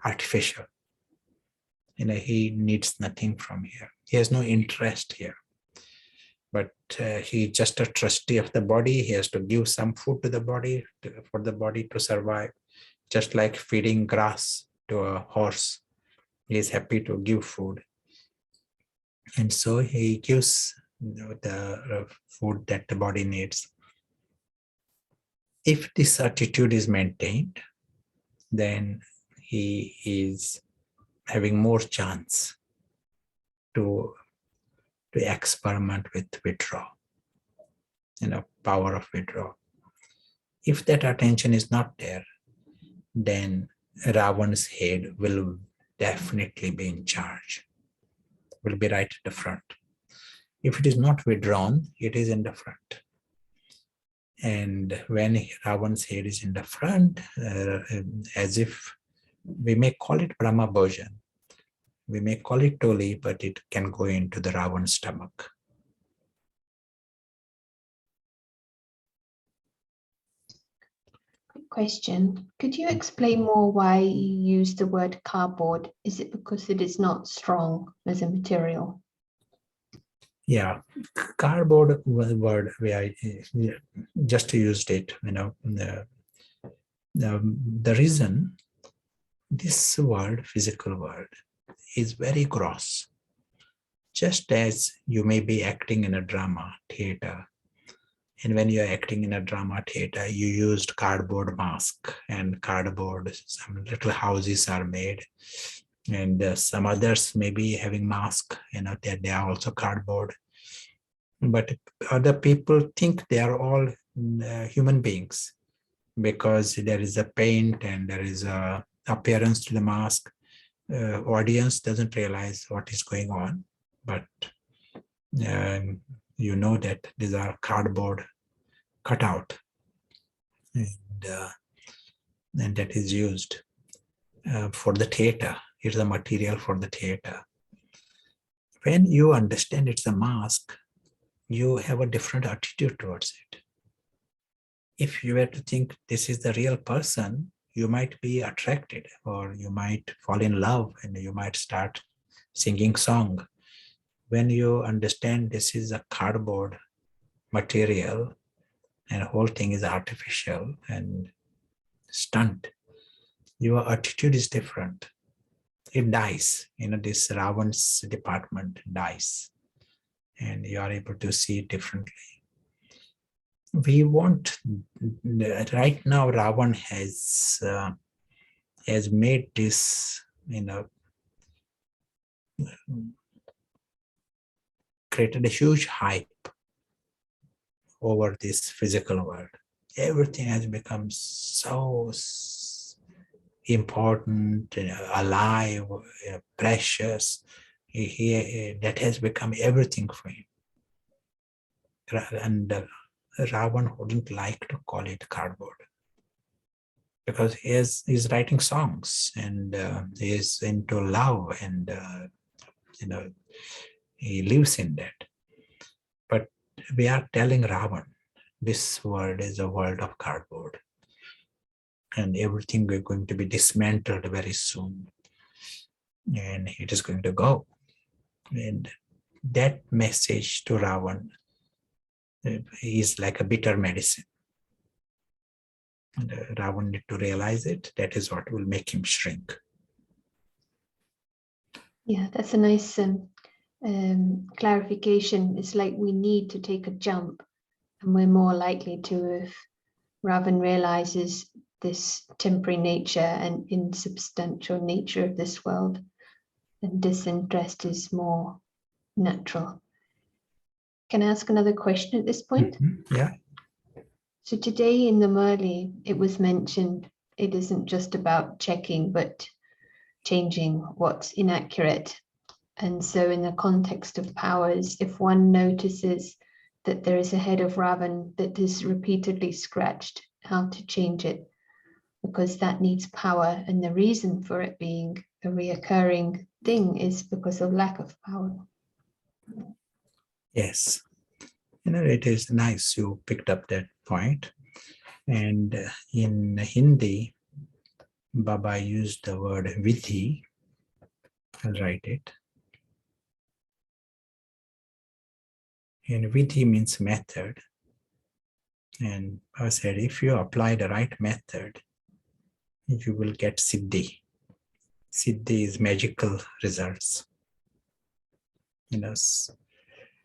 artificial. He needs nothing from here. He has no interest here. But he's just a trustee of the body. He has to give some food to the body for the body to survive. Just like feeding grass to a horse. He is happy to give food. And so he gives the food that the body needs. If this attitude is maintained, then he is having more chance to experiment with withdraw, power of withdraw. If that attention is not there, then Ravan's head will definitely be in charge, will be right at the front. If it is not withdrawn, it is in the front. And when Ravan's head is in the front, as if we may call it Brahma Bhojan, we may call it Toli, but it can go into the Ravan's stomach. Quick question. Could you explain more why you use the word cardboard? Is it because it is not strong as a material? Yeah, cardboard word, I just used it, the reason this world, physical world, is very gross. Just as you may be acting in a drama theater, and when you're acting in a drama theater, you used cardboard mask and cardboard, some little houses are made, and some others may be having mask, they are also cardboard. But other people think they are all human beings because there is a paint and there is a appearance to the mask. Audience doesn't realize what is going on, but you know that these are cardboard cutout, and that is used for the theater. It's a material for the theater. When you understand it's a mask, you have a different attitude towards it. If you were to think this is the real person, you might be attracted, or you might fall in love, and you might start singing song. When you understand this is a cardboard material and the whole thing is artificial and stunt, your attitude is different. It dies. This Ravan's department dies, and you are able to see it differently. We want, right now, Ravan has made this, created a huge hype over this physical world. Everything has become so important, alive, precious. That has become everything for him. And Ravan wouldn't like to call it cardboard because he's writing songs, and he is into love, and he lives in that. But we are telling Ravan, this world is a world of cardboard, and everything is going to be dismantled very soon, and it is going to go. And that message to Ravan is like a bitter medicine. And Ravan need to realize it. That is what will make him shrink. Yeah, that's a nice clarification. It's like we need to take a jump, and we're more likely to, if Ravan realizes this temporary nature and insubstantial nature of this world, then disinterest is more natural. Can I ask another question at this point? Mm-hmm. Yeah. So today in the Murli, it was mentioned it isn't just about checking, but changing what's inaccurate. And so in the context of powers, if one notices that there is a head of Ravan that is repeatedly scratched, how to change it, because that needs power. And the reason for it being a reoccurring thing is because of lack of power. Yes. It is nice you picked up that point. And in Hindi, Baba used the word vidhi. I'll write it. And vidhi means method. And I said, if you apply the right method, you will get siddhi. Siddhi is magical results.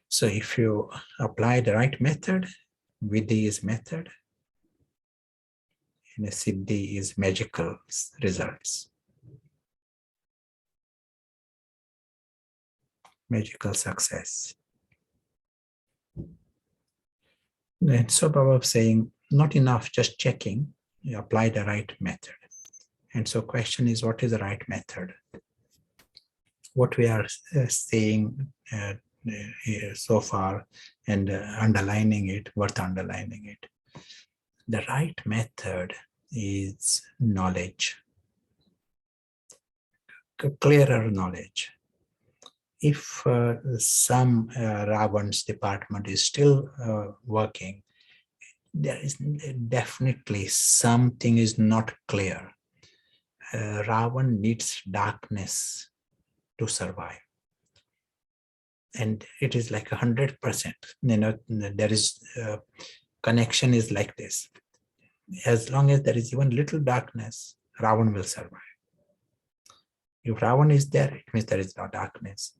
So if you apply the right method, vidhi is method, and siddhi is magical results. magical success. And so Baba was saying, not enough just checking, you apply the right method. And so question is, what is the right method? What we are saying here so far and underlining it, worth underlining it. The right method is knowledge, clearer knowledge. If some Ravan's department is still working, there is definitely something is not clear. Ravan needs darkness to survive. And it is like 100%. There is connection is like this. As long as there is even little darkness, Ravan will survive. If Ravan is there, it means there is no darkness.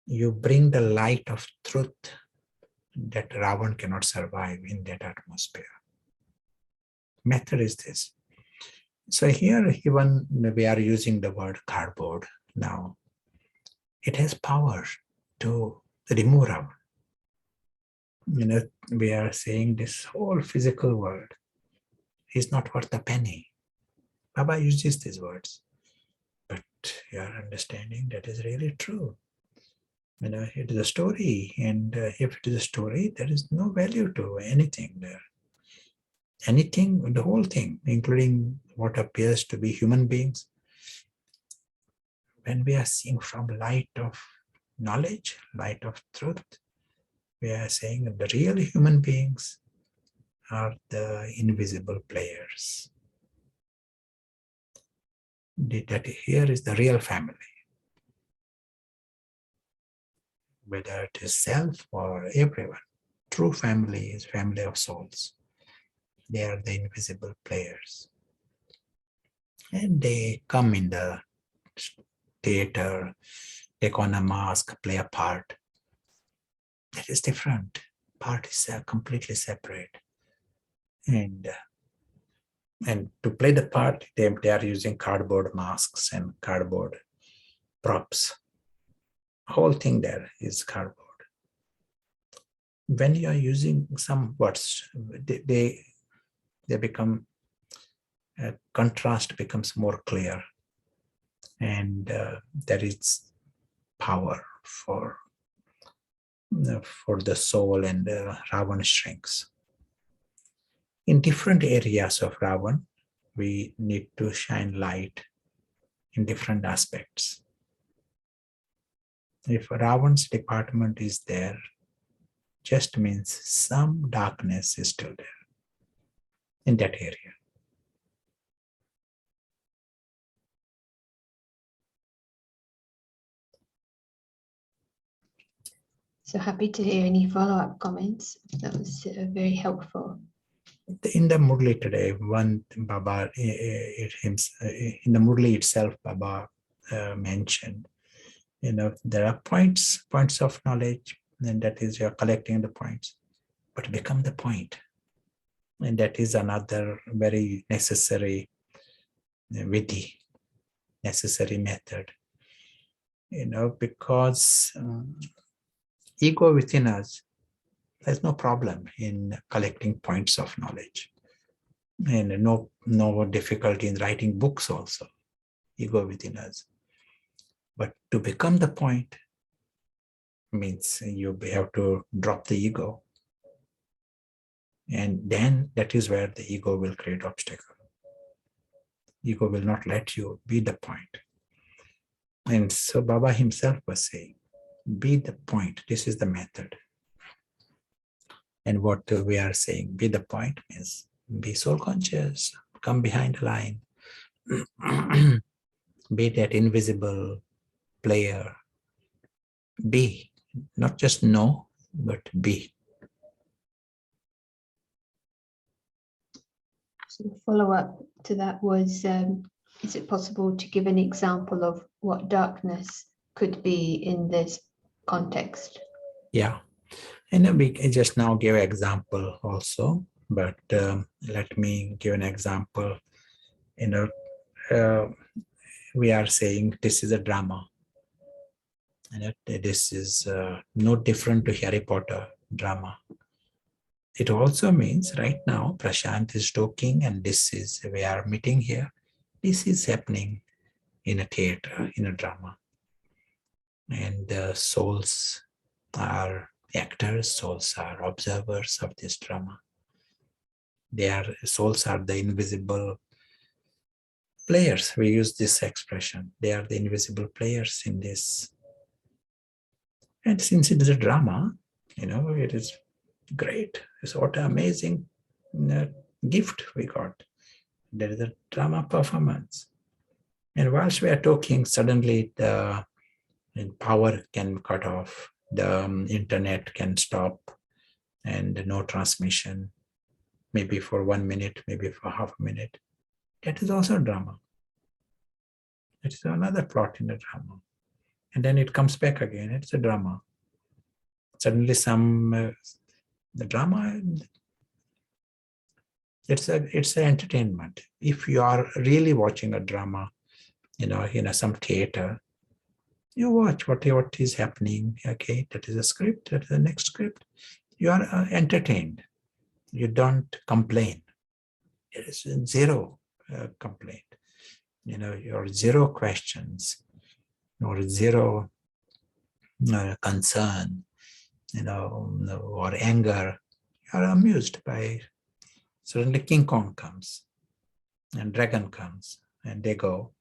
You bring the light of truth that Ravan cannot survive in that atmosphere. Method is this. So here, even we are using the word cardboard now. It has power to remove Ravan. We are saying this whole physical world is not worth a penny. Baba uses these words, but you are understanding that is really true. It is a story, and if it is a story, there is no value to anything there. Anything, the whole thing, including what appears to be human beings, when we are seeing from light of knowledge, light of truth, we are saying that the real human beings are the invisible players. That here is the real family. Whether it is self or everyone. True family is family of souls. They are the invisible players. And they come in the theater, take on a mask, play a part. That is different. Part is completely separate. And to play the part, they are using cardboard masks and cardboard props. Whole thing there is cardboard. When you are using some words, they become, contrast becomes more clear, and there is power for the soul, and Ravan shrinks. In different areas of Ravan, we need to shine light in different aspects. If Ravan's department is there, just means some darkness is still there in that area. So happy to hear any follow-up comments. That was very helpful. In the Murli today, one Baba, in the Murli itself, Baba mentioned, there are points of knowledge, and that is you're collecting the points, but become the point. And that is another very necessary vidhi, necessary method, because ego within us, there's no problem in collecting points of knowledge, and no difficulty in writing books also, ego within us. But to become the point means you have to drop the ego, and then that is where the ego will create obstacle. Ego will not let you be the point. And so Baba himself was saying, be the point. This is the method. And what we are saying, be the point, means be soul conscious, come behind the line, be that invisible player, be, not just know, but be. So the follow-up to that was, is it possible to give an example of what darkness could be in this context? Yeah, and we can just now give an example also, but let me give an example. We are saying this is a drama, And this is no different to Harry Potter drama. It also means right now Prashant is talking and we are meeting here. This is happening in a theater, in a drama. And the souls are actors, souls are observers of this drama. Their souls are the invisible players. We use this expression. They are the invisible players in this. And since it is a drama, it is great. It's what an amazing gift we got. There is a drama performance. And whilst we are talking, suddenly the power can cut off, the internet can stop, and no transmission, maybe for 1 minute, maybe for half a minute. That is also drama. It is another plot in the drama. And then it comes back again. It's a drama. Suddenly the drama, it's an entertainment. If you are really watching a drama, in some theater, you watch what is happening. Okay, that is a script, that is the next script. You are entertained. You don't complain. There is zero complaint. Your zero questions or zero concern, or anger. You are amused by suddenly King Kong comes and dragon comes and they go.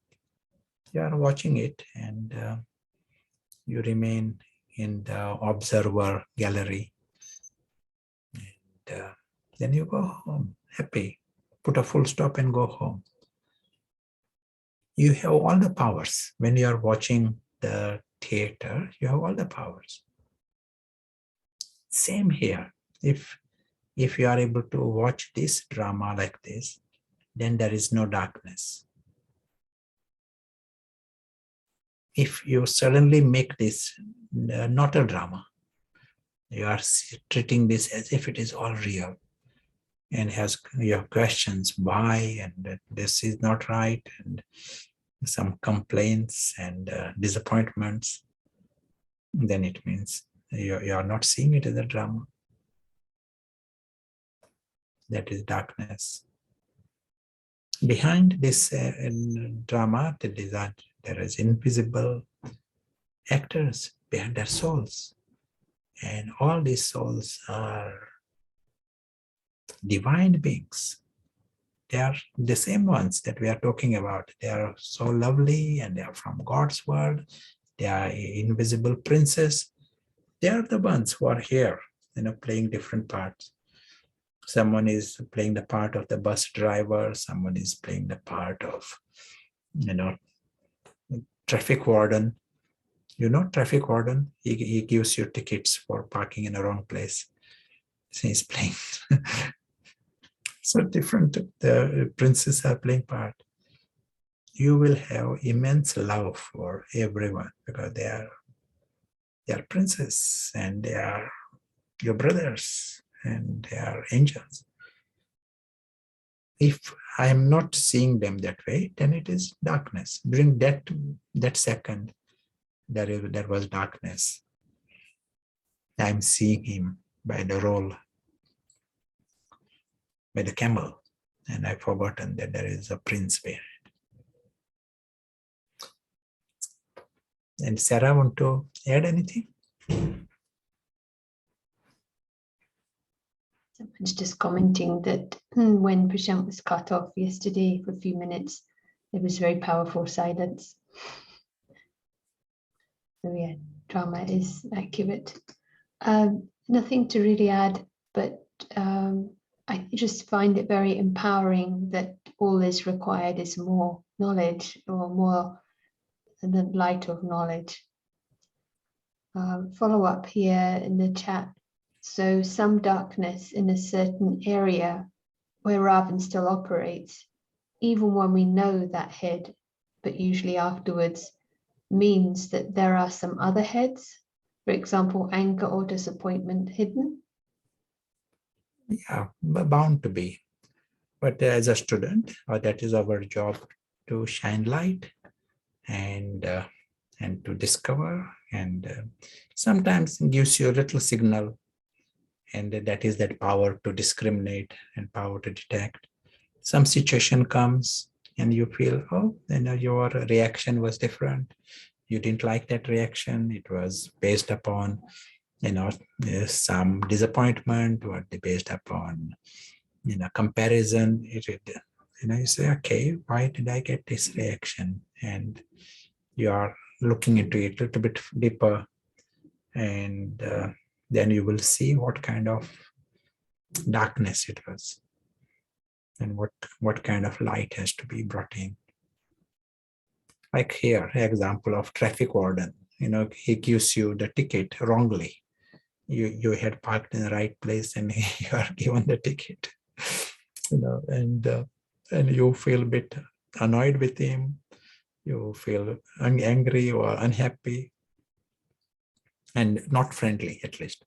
You are watching it and you remain in the observer gallery. And then you go home happy, put a full stop and go home. You have all the powers. When you are watching the theater, you have all the powers. Same here. If you are able to watch this drama like this, then there is no darkness. If you suddenly make this not a drama, you are treating this as if it is all real, and you have questions why, and this is not right, and some complaints and disappointments, then it means you are not seeing it as a drama. That is darkness. Behind this drama, there is invisible actors behind their souls. And all these souls are divine beings. They are the same ones that we are talking about. They are so lovely and they are from God's world. They are invisible princes. They are the ones who are here, playing different parts. Someone is playing the part of the bus driver. Someone is playing the part of, traffic warden. Traffic warden, he gives you tickets for parking in the wrong place. So he's playing. So different, the princes are playing part. You will have immense love for everyone because they are princes and they are your brothers and they are angels. If I am not seeing them that way, then it is darkness. During that second, there was darkness. I'm seeing him by the roll, by the camel, and I've forgotten that there is a prince there. And Sarah, want to add anything? Someone's just commenting that when Prashant was cut off yesterday for a few minutes, there was very powerful silence. So yeah, drama is accurate. Nothing to really add, but I just find it very empowering that all is required is more knowledge, or more the light of knowledge. Follow up here in the chat. So some darkness in a certain area where Ravan still operates, even when we know that head, but usually afterwards, means that there are some other heads, for example, anger or disappointment hidden? Yeah, bound to be. But as a student, that is our job to shine light and and to discover, and sometimes it gives you a little signal, and that is that power to discriminate and power to detect. Some situation comes and you feel, oh, your reaction was different. You didn't like that reaction. It was based upon, some disappointment, or based upon, comparison. You say, okay, why did I get this reaction? And you are looking into it a little bit deeper, and then you will see what kind of darkness it was, and what kind of light has to be brought in. Like here, example of traffic warden. He gives you the ticket wrongly. You had parked in the right place, and you are given the ticket. And you feel a bit annoyed with him. You feel angry or unhappy, and not friendly. At least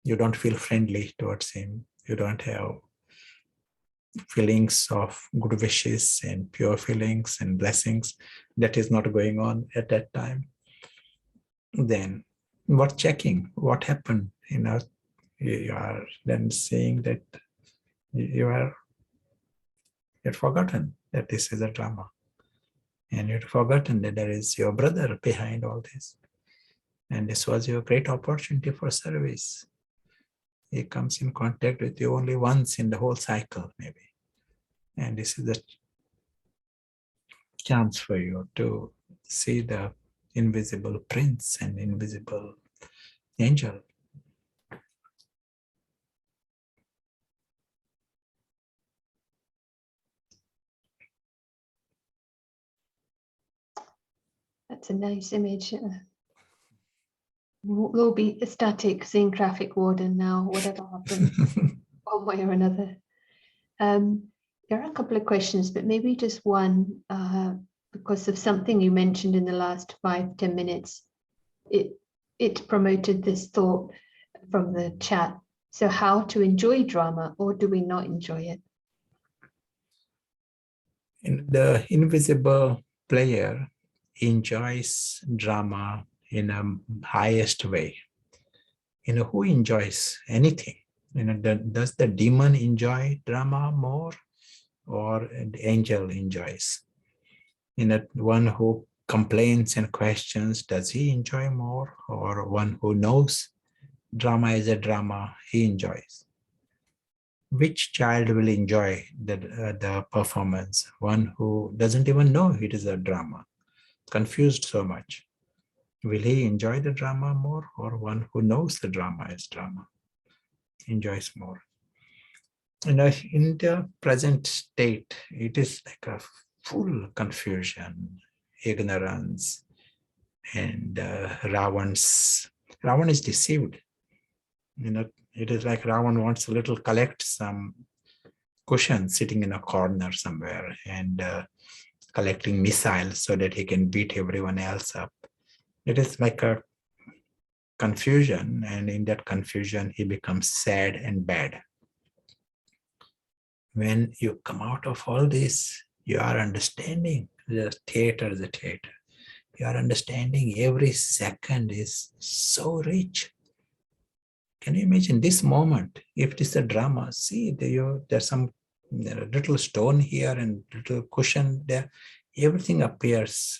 you don't feel friendly towards him. You don't have feelings of good wishes and pure feelings and blessings. That is not going on at that time. Then what checking? What happened? You are then saying that you've forgotten that this is a drama. And you've forgotten that there is your brother behind all this. And this was your great opportunity for service. He comes in contact with you only once in the whole cycle, maybe. And this is the chance for you to see the invisible prince and invisible angel. That's a nice image. We'll be ecstatic seeing traffic warden now, whatever happens, one way or another. There are a couple of questions, but maybe just one, because of something you mentioned in the last 5-10 minutes. It promoted this thought from the chat. So how to enjoy drama, or do we not enjoy it? The invisible player enjoys drama in a highest way. Who enjoys anything? Does the demon enjoy drama more, or the angel enjoys? One who complains and questions, does he enjoy more, or one who knows drama is a drama, he enjoys? Which child will enjoy the performance? One who doesn't even know it is a drama, confused so much. Will he enjoy the drama more, or one who knows the drama is drama, enjoys more? In the present state, it is like a full confusion, ignorance, and Ravan is deceived. It is like Ravan wants to collect some cushion sitting in a corner somewhere, and collecting missiles so that he can beat everyone else up. It is like a confusion, and in that confusion, he becomes sad and bad. When you come out of all this, you are understanding the theater is a theater. You are understanding every second is so rich. Can you imagine this moment? If it is a drama, see, there's some little stone here and little cushion there. Everything appears,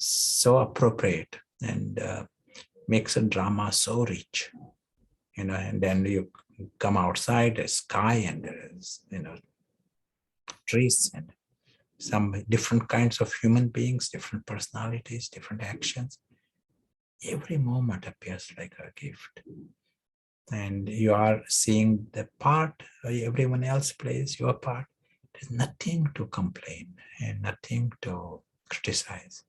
so appropriate, and makes a drama so rich. And then you come outside, the sky, and there is, trees, and some different kinds of human beings, different personalities, different actions. Every moment appears like a gift. And you are seeing the part everyone else plays, your part. There's nothing to complain and nothing to criticize.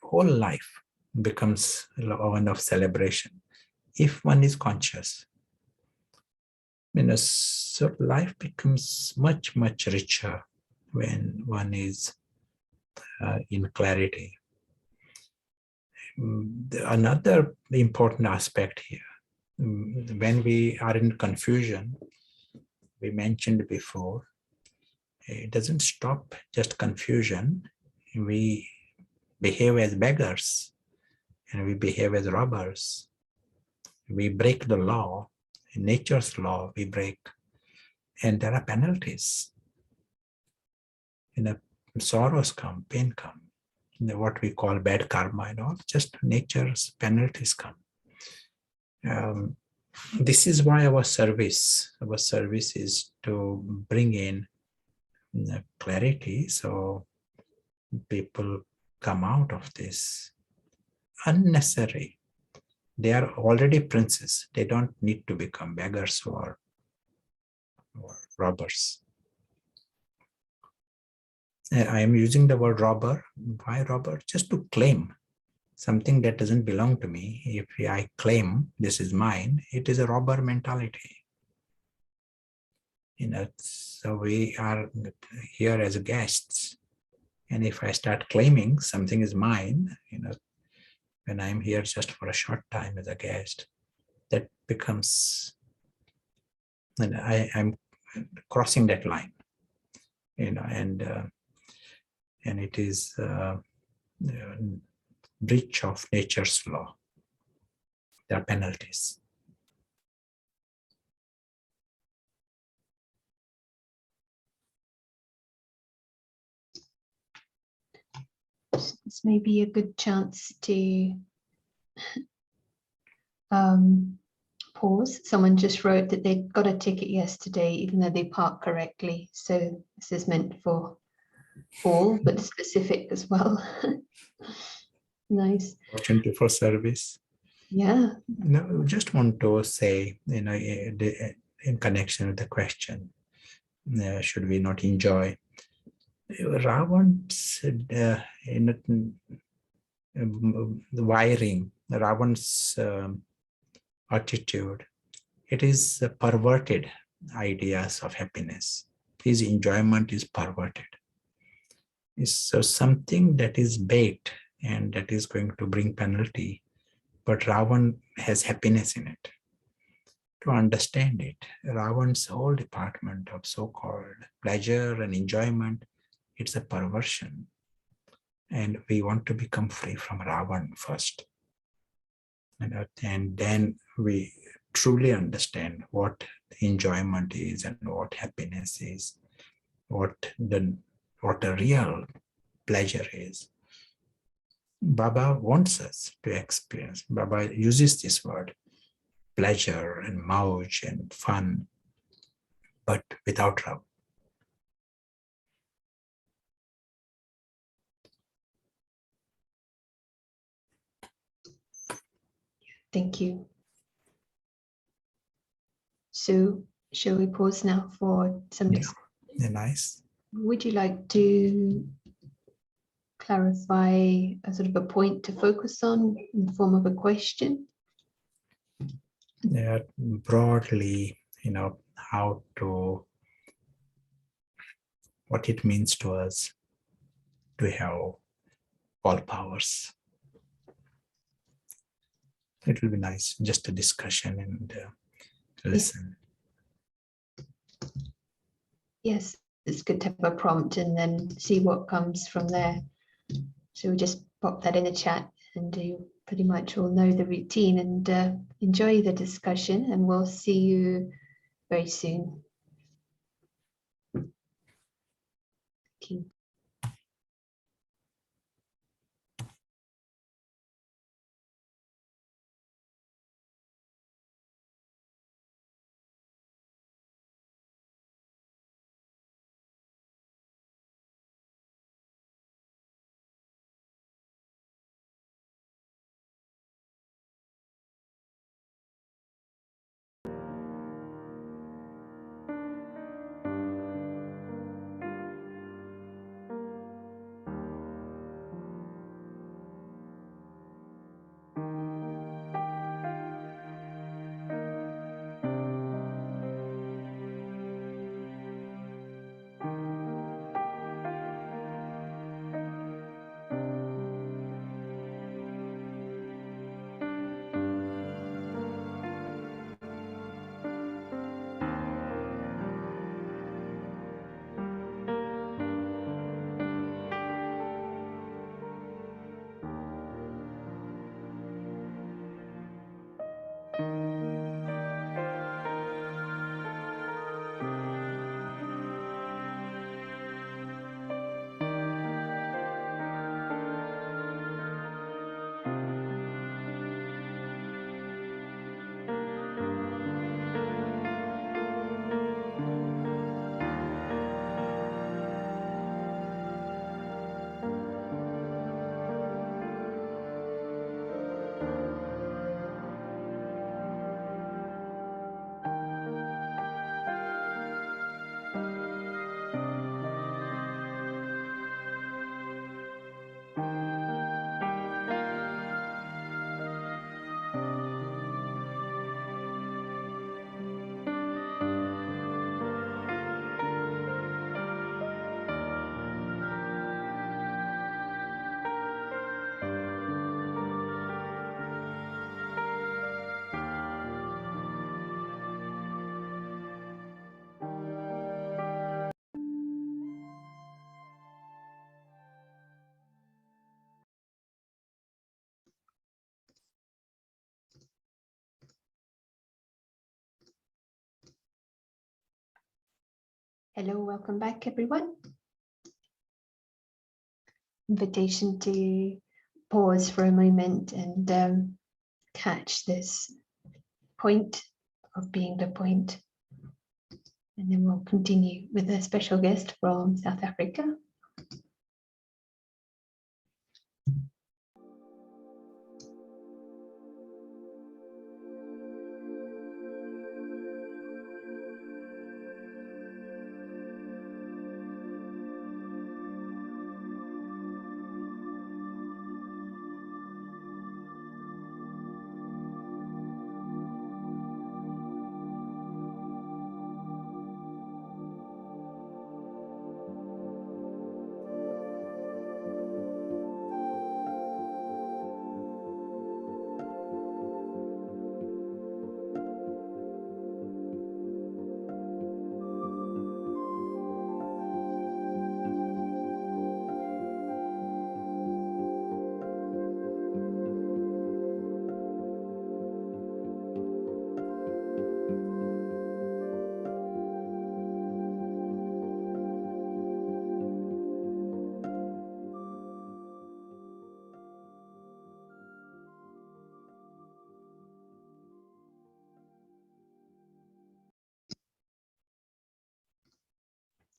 Whole life becomes one of celebration if one is conscious. So life becomes much, much richer when one is in clarity. Another important aspect here, when we are in confusion, we mentioned before, it doesn't stop just confusion. we behave as beggars and we behave as robbers. We break the law, nature's law we break, and there are penalties. Sorrows come, pain come, what we call bad karma and all, just nature's penalties come. This is why our service is to bring in clarity, so people come out of this unnecessary. They are already princes. They don't need to become beggars or robbers. I am using the word robber. Why robber? Just to claim something that doesn't belong to me. If I claim this is mine, it is a robber mentality. So we are here as guests. And if I start claiming something is mine, when I'm here just for a short time as a guest, that becomes, and I'm crossing that line, and it is breach of nature's law. There are penalties. This may be a good chance to pause. Someone just wrote that they got a ticket yesterday, even though they parked correctly. So this is meant for all, but specific as well. Nice. Opportunity for service. Yeah. No, just want to say, in connection with the question, should we not enjoy? Ravan's wiring, Ravan's attitude, it is perverted ideas of happiness. His enjoyment is perverted. So something that is baked and that is going to bring penalty, but Ravan has happiness in it. To understand it, Ravan's whole department of so-called pleasure and enjoyment, it's a perversion. And we want to become free from Ravan first. And then we truly understand what enjoyment is and what happiness is, what a real pleasure is. Baba wants us to experience. Baba uses this word, pleasure and mauj and fun, but without Rav. Thank you. So shall we pause now for some discussion? Yeah, nice. Would you like to clarify a sort of a point to focus on in the form of a question? Yeah, broadly, what it means to us to have all powers. It will be nice, just a discussion and listen. Yes, it's good to have a prompt and then see what comes from there. So we'll just pop that in the chat, and you pretty much all know the routine, and enjoy the discussion, and we'll see you very soon. Okay. Hello, welcome back, everyone. Invitation to pause for a moment and catch this point of being the point. And then we'll continue with a special guest from South Africa.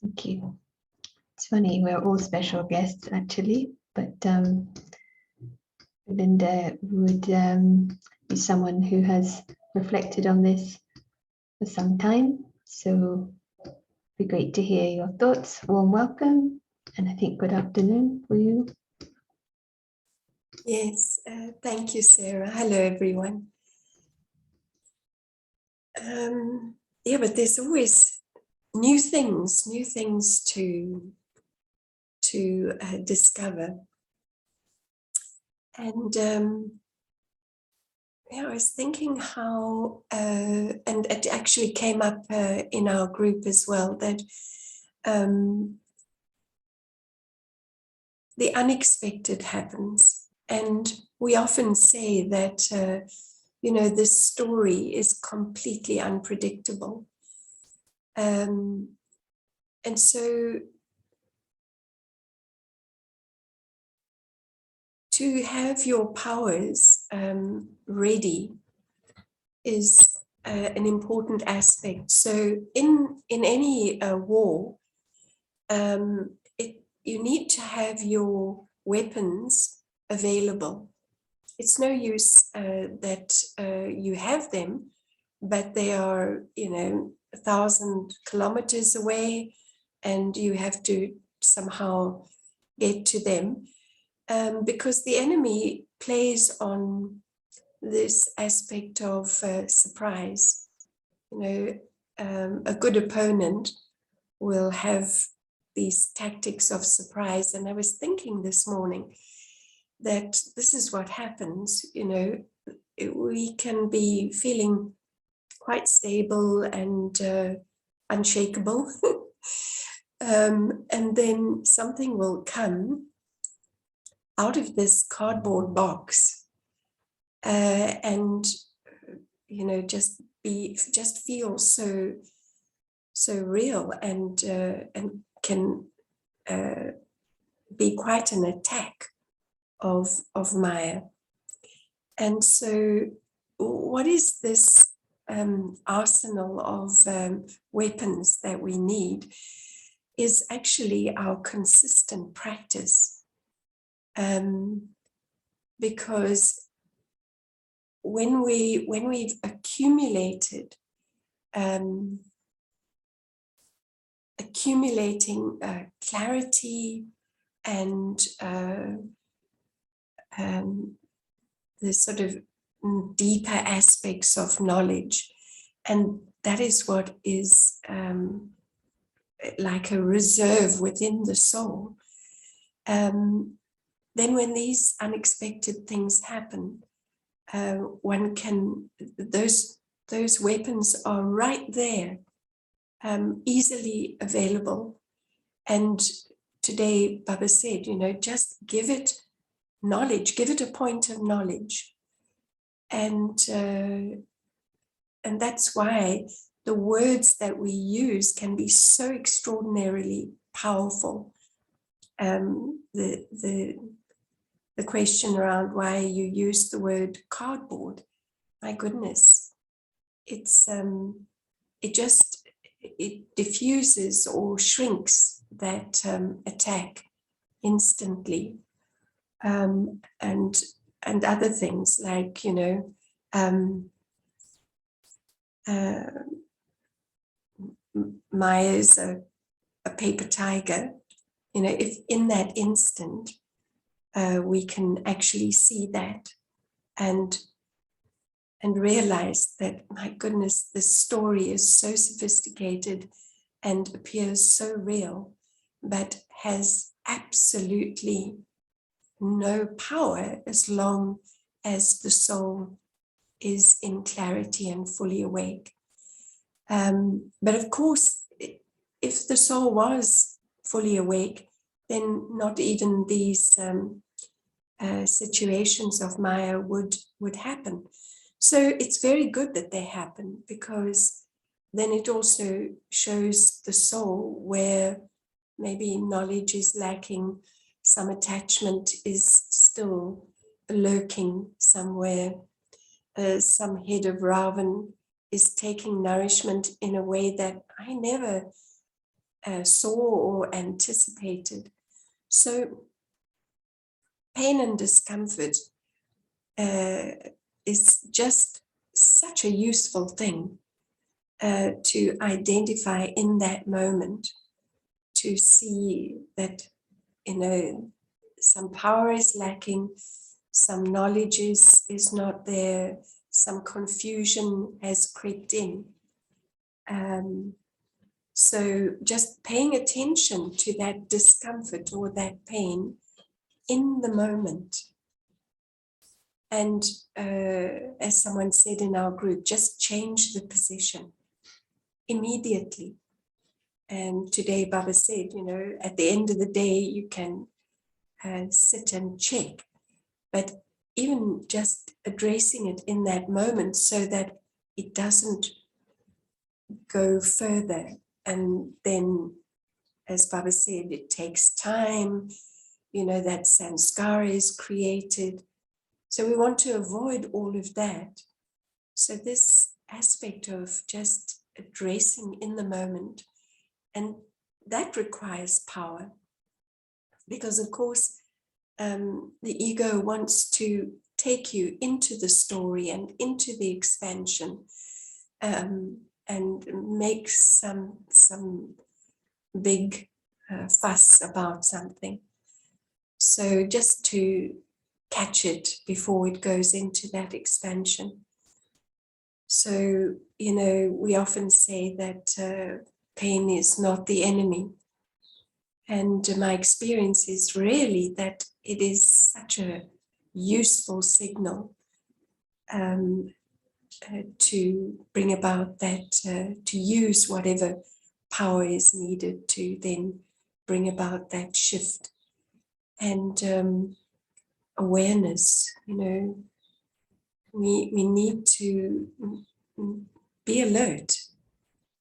Thank you. It's funny, we're all special guests actually, but Linda would be someone who has reflected on this for some time. So it'd be great to hear your thoughts. Warm welcome, and I think good afternoon for you. Yes, thank you, Sarah. Hello, everyone. Yeah, but there's always new things to discover. And yeah, I was thinking how, and it actually came up in our group as well, that the unexpected happens. And we often say that, you know, this story is completely unpredictable. And so to have your powers ready is an important aspect. So in any war, you need to have your weapons available. It's no use that you have them, but they are, you know, 1,000 kilometers away, and you have to somehow get to them, because the enemy plays on this aspect of surprise. You know, a good opponent will have these tactics of surprise. And I was thinking this morning that this is what happens. You know, we can be feeling quite stable and unshakable. And then something will come out of this cardboard box and, you know, just feel so real and can be quite an attack of Maya. And so what is this arsenal of weapons that we need is actually our consistent practice. Because when we've accumulated clarity and the sort of deeper aspects of knowledge, and that is what is like a reserve within the soul, then when these unexpected things happen, one can, those weapons are right there, easily available. And today Baba said, you know, just give it knowledge, give it a point of knowledge. And that's why the words that we use can be so extraordinarily powerful. The question around why you use the word cardboard, my goodness, it diffuses or shrinks that attack instantly, and other things like, you know, Maya's a paper tiger. You know, if in that instant we can actually see that and realize that, my goodness, this story is so sophisticated and appears so real, but has absolutely no power as long as the soul is in clarity and fully awake. But of course, if the soul was fully awake, then not even these situations of Maya would happen. So it's very good that they happen, because then it also shows the soul where maybe knowledge is lacking, some attachment is still lurking somewhere, some head of Ravan is taking nourishment in a way that I never saw or anticipated. So pain and discomfort is just such a useful thing to identify in that moment, to see that, you know, some power is lacking, some knowledge is not there, some confusion has crept in. So just paying attention to that discomfort or that pain in the moment. And as someone said in our group, just change the position immediately. And today Baba said, you know, at the end of the day, you can sit and check. But even just addressing it in that moment so that it doesn't go further. And then, as Baba said, it takes time, you know, that samskara is created. So we want to avoid all of that. So this aspect of just addressing in the moment, and that requires power, because of course the ego wants to take you into the story and into the expansion, and make some big fuss about something. So just to catch it before it goes into that expansion. So, you know, we often say that pain is not the enemy. And my experience is really that it is such a useful signal to bring about that, to use whatever power is needed to then bring about that shift. And awareness, you know, we need to be alert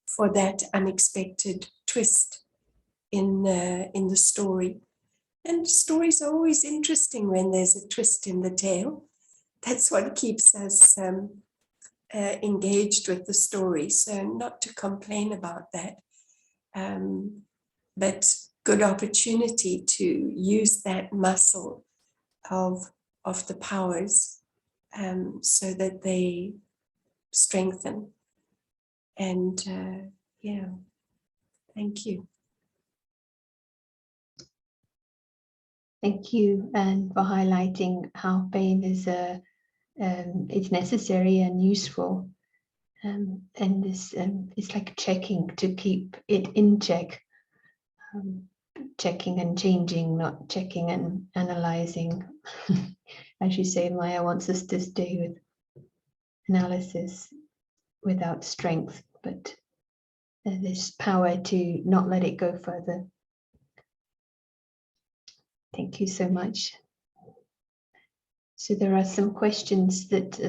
for that unexpected twist in the story. And stories are always interesting when there's a twist in the tale. That's what keeps us engaged with the story. So not to complain about that, but good opportunity to use that muscle of the powers, so that they strengthen. And yeah, thank you. Thank you, and for highlighting how pain is it's necessary and useful, and this it's like checking to keep it in check, checking and changing, not checking and analyzing. As you say, Maya wants us to stay with analysis without strength, but this power to not let it go further. Thank you so much. So there are some questions that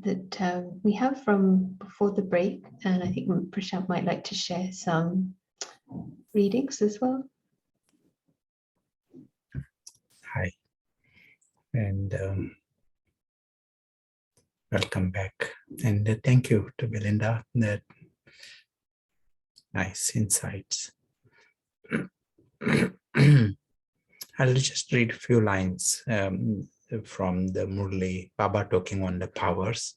that we have from before the break, and I think Prashant might like to share some readings as well. Hi, and welcome back. And thank you to Belinda. That nice insights. I'll just read a few lines from the Murli Baba talking on the powers.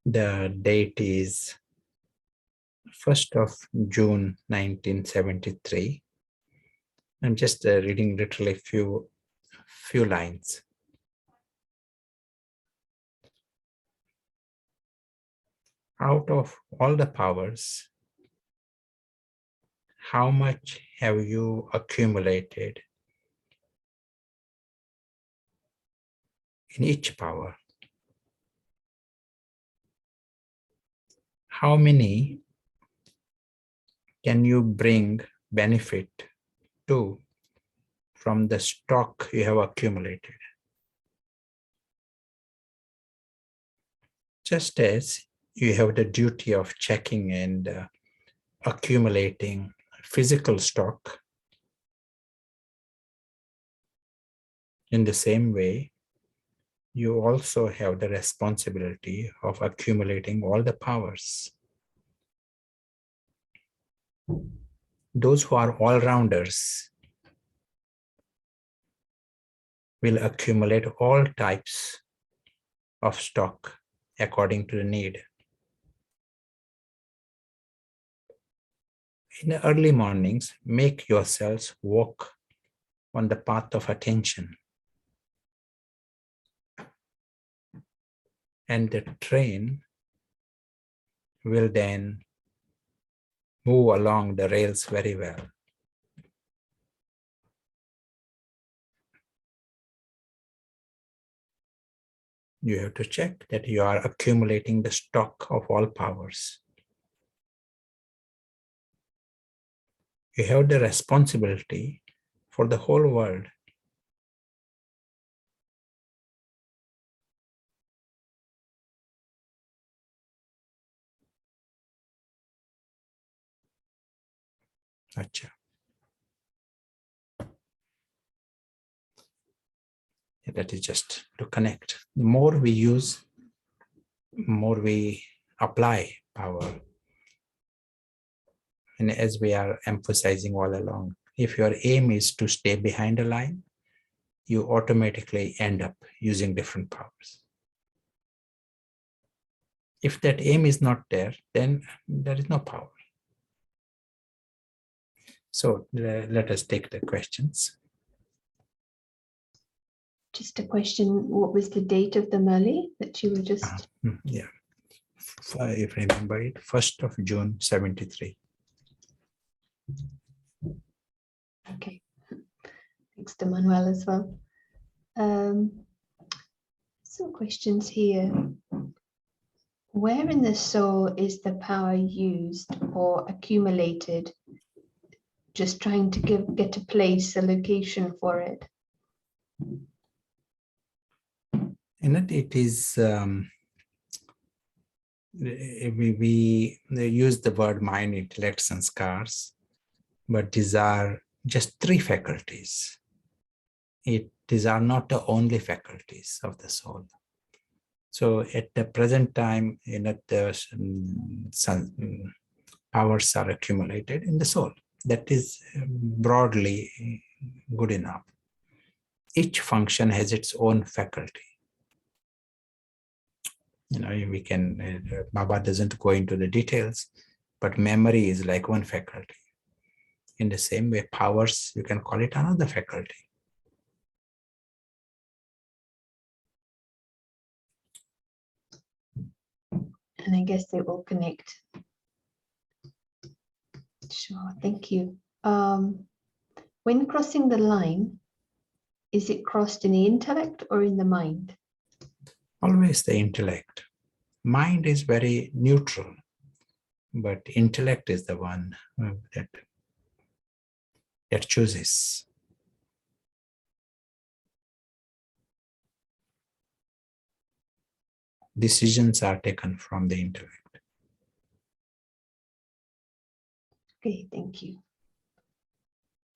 The date is 1st of June 1973. I'm just reading literally few lines. Out of all the powers, how much have you accumulated in each power? How many can you bring benefit to from the stock you have accumulated? Just as you have the duty of checking and accumulating physical stock, in the same way, you also have the responsibility of accumulating all the powers. Those who are all-rounders will accumulate all types of stock according to the need. In the early mornings, make yourselves walk on the path of attention. And the train will then move along the rails very well. You have to check that you are accumulating the stock of all powers. You have the responsibility for the whole world. Acha. That is just to connect. The more we use, more we apply power. And as we are emphasizing all along, if your aim is to stay behind a line, you automatically end up using different powers. If that aim is not there, then there is no power. So let us take the questions. Just a question, what was the date of the Murli that you were just... Yeah, if I remember it, 1st of June, 73. Okay, thanks to Manuel as well. Some questions here. Where in the soul is the power used or accumulated? Just trying to get a place, a location for it. And it is, we use the word mind, intellect, sanskars, but these are just three faculties. These are not the only faculties of the soul. So at the present time, the powers are accumulated in the soul. That is broadly good enough. Each function has its own faculty. We can, Baba doesn't go into the details, but memory is like one faculty. In the same way, powers, you can call it another faculty. And I guess they all connect. Sure, thank you. When crossing the line, is it crossed in the intellect or in the mind? Always the intellect. Mind is very neutral, but intellect is the one that chooses. decisions are taken from the intellect. Okay, thank you.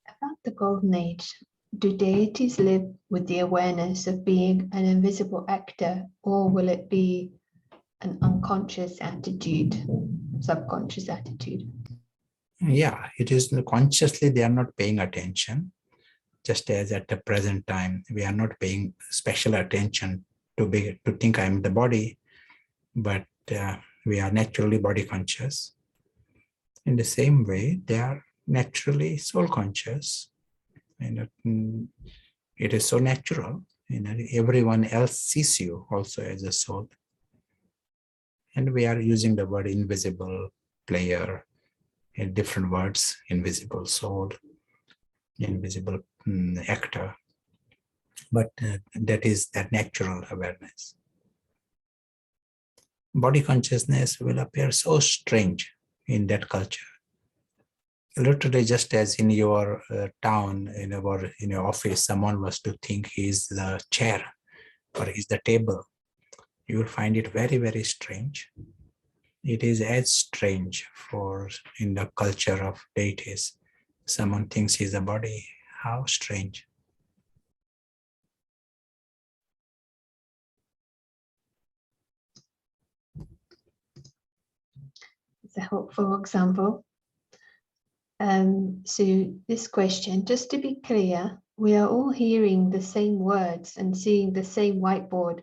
About the golden age, do deities live with the awareness of being an invisible actor, or will it be an unconscious attitude, subconscious attitude? Yeah, it is consciously they are not paying attention, just as at the present time we are not paying special attention to think I'm the body, but we are naturally body conscious. In the same way, they are naturally soul conscious, and it is so natural. Everyone else sees you also as a soul, and we are using the word invisible player in different words: invisible soul, invisible actor. But that is that natural awareness. Body consciousness will appear so strange in that culture. Literally, just as in your town, in your office, someone was to think he's the chair or he's the table, you will find it very, very strange. It is as strange for in the culture of deities. Someone thinks he's a body. How strange. It's a helpful example. So this question, just to be clear, we are all hearing the same words and seeing the same whiteboard,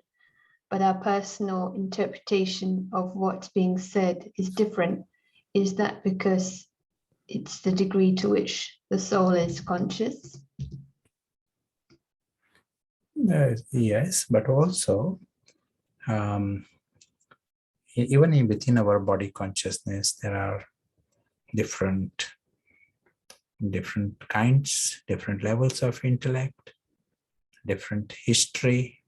but our personal interpretation of what's being said is different. Is that because it's the degree to which the soul is conscious? Yes, but also even within our body consciousness, there are different kinds, different levels of intellect, different history.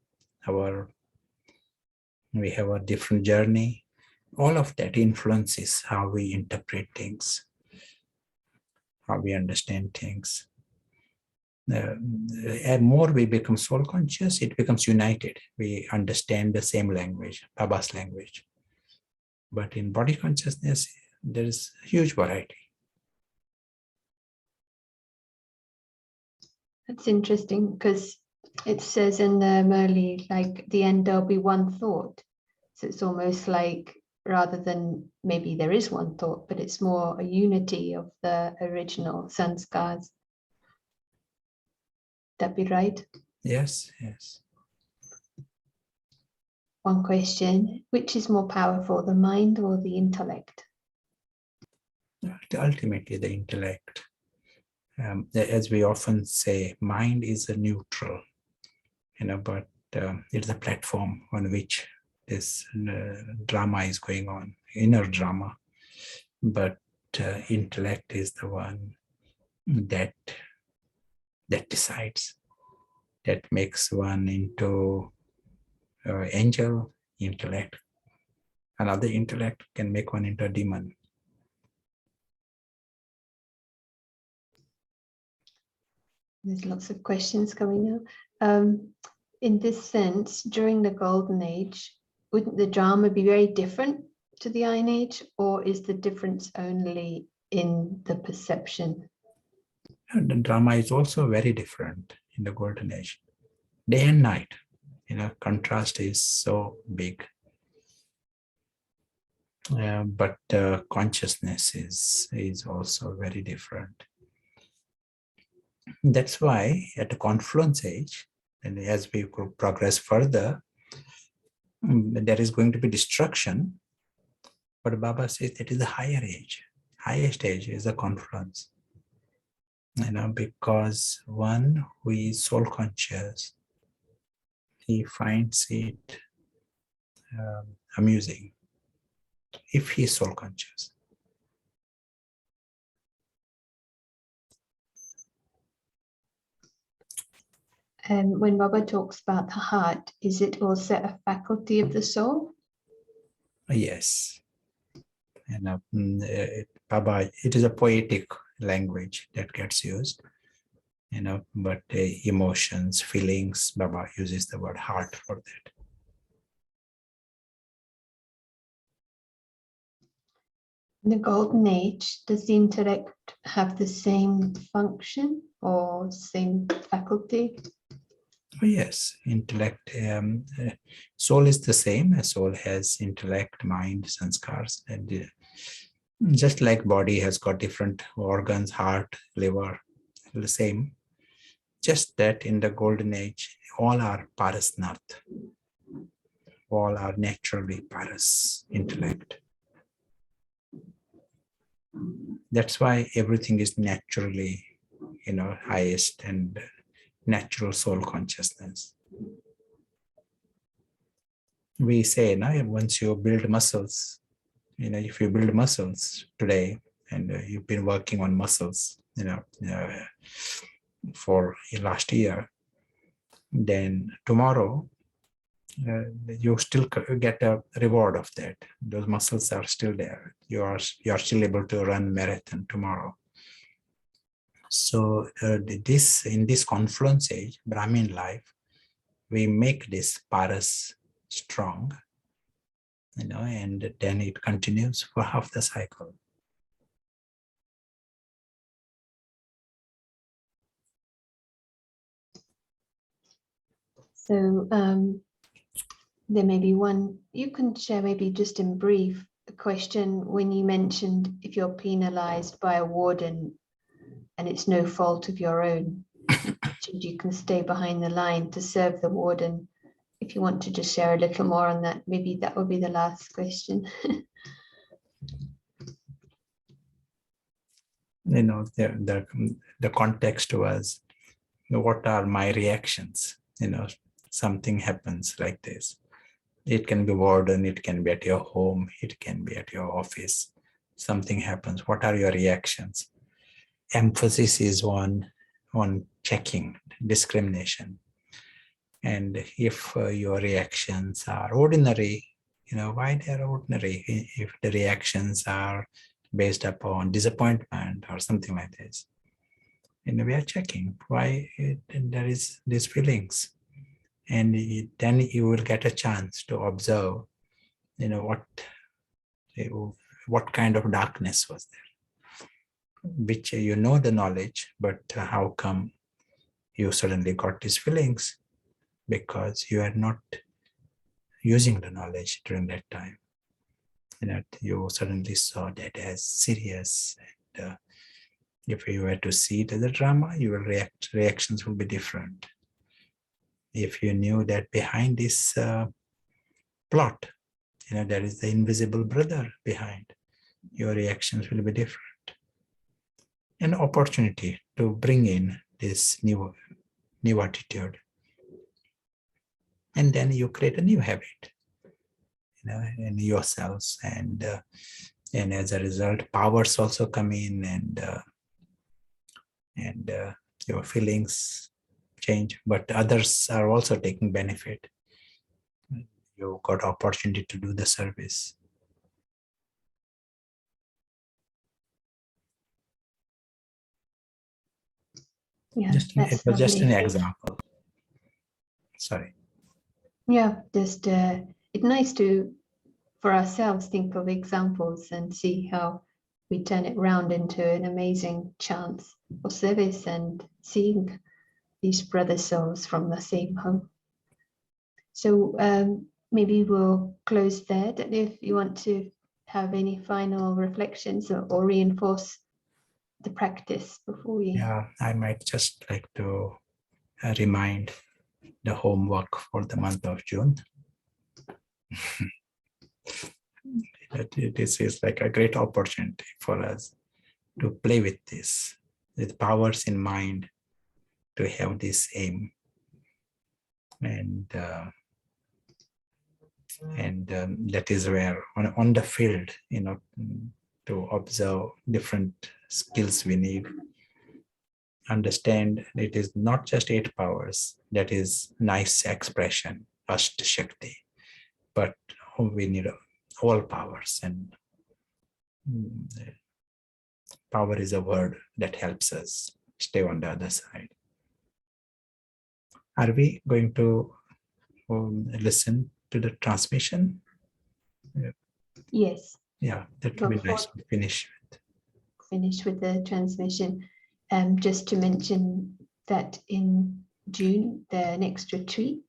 We have a different journey. All of that influences how we interpret things, how we understand things. The more we become soul conscious, it becomes united. We understand the same language, Baba's language. But in body consciousness, there is huge variety. That's interesting because it says in the Murli, like the end there'll be one thought. So it's almost like rather than maybe there is one thought, but it's more a unity of the original sanskars. That be right? Yes, yes. One question, which is more powerful, the mind or the intellect? Ultimately, the intellect. As we often say, mind is a neutral, but it's a platform on which this drama is going on, inner drama. But intellect is the one that decides, that makes one into angel intellect. Another intellect can make one into a demon. There's lots of questions coming now. In this sense, during the Golden Age, wouldn't the drama be very different to the Iron Age, or is the difference only in the perception? And the drama is also very different in the Golden Age. Day and night, contrast is so big. But consciousness is also very different. That's why at the confluence age, and as we progress further, there is going to be destruction. But Baba says that is the higher age. Highest age is the confluence. Because one who is soul conscious, he finds it amusing if he is soul conscious. When Baba talks about the heart, is it also a faculty of the soul? Yes. Baba, it is a poetic language that gets used, but emotions, feelings, Baba uses the word heart for that. In the golden age, does the intellect have the same function or same faculty? Oh, yes, intellect, soul is the same. A soul has intellect, mind, sanskars, and just like body has got different organs, heart, liver, the same. Just that in the golden age, all are parasnath, all are naturally paras, intellect. That's why everything is naturally, highest and natural soul consciousness. We say, once you build muscles, if you build muscles today and you've been working on muscles, for last year, then tomorrow you still get a reward of that. Those muscles are still there. You are still able to run marathon tomorrow. So in this confluence age, Brahmin life, we make this paras strong, and then it continues for half the cycle. So there may be one, you can share maybe just in brief a question when you mentioned if you're penalized by a warden and it's no fault of your own, you can stay behind the line to serve the warden. If you want to just share a little more on that, maybe that will be the last question. The context was, what are my reactions? Something happens like this. It can be warden, it can be at your home, it can be at your office. Something happens. What are your reactions? Emphasis is on checking, discrimination. And if your reactions are ordinary, why they are ordinary? If the reactions are based upon disappointment or something like this, we are checking why there is these feelings. And then you will get a chance to observe, what kind of darkness was there, which the knowledge, but how come you suddenly got these feelings? Because you are not using the knowledge during that time. You suddenly saw that as serious. And if you were to see it as a drama, your reactions will be different. If you knew that behind this plot, there is the invisible brother behind, your reactions will be different. An opportunity to bring in this new attitude. And then you create a new habit, in yourselves. And as a result, powers also come in, and your feelings change, but others are also taking benefit. You got opportunity to do the service. Yeah, It was just an example. Sorry. Yeah, just it's nice to, for ourselves, think of examples and see how we turn it round into an amazing chance of service and seeing these brother souls from the same home. So maybe we'll close there. Don't know if you want to have any final reflections or reinforce the practice before we. Yeah, I might just like to remind the homework for the month of June. This is like a great opportunity for us to play with this, with powers in mind, to have this aim. And that is where on the field, to observe different skills we need. Understand it is not just 8 powers, that is nice expression, Ashta Shakti, but we need all powers. And power is a word that helps us stay on the other side. Are we going to listen to the transmission? Yes. Yeah, that would be Before- nice to finish with. Finish with the transmission. Just to mention that in June, the next retreat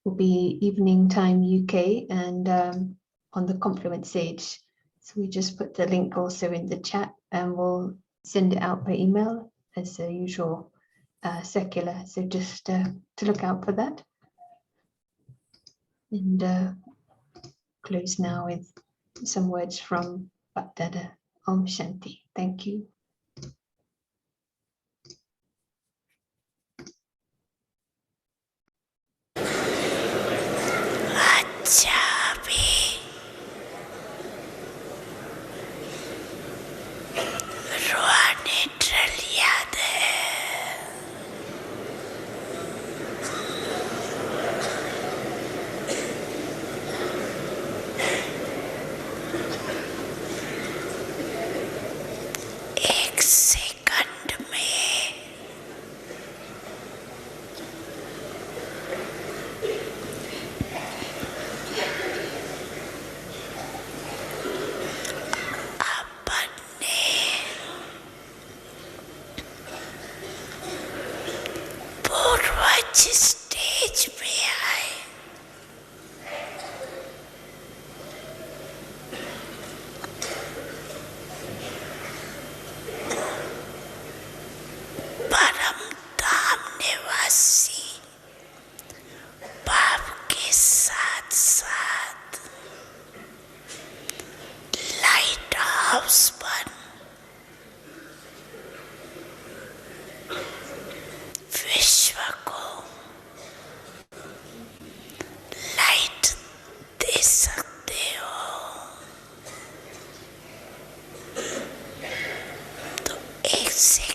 will be evening time UK and on the Confluent Sage. So we just put the link also in the chat and we'll send it out by email as the usual secular. So just to look out for that. And close now with some words from Bapdada. Om Shanti. Thank you. Chabi Ruani Traliade एक second में पूर्वज stage पे आए परम धाम निवासी बाप के साथ साथ लाइट हाउस पर विश्व को लाइट दे सकते हो तो एक सेकंड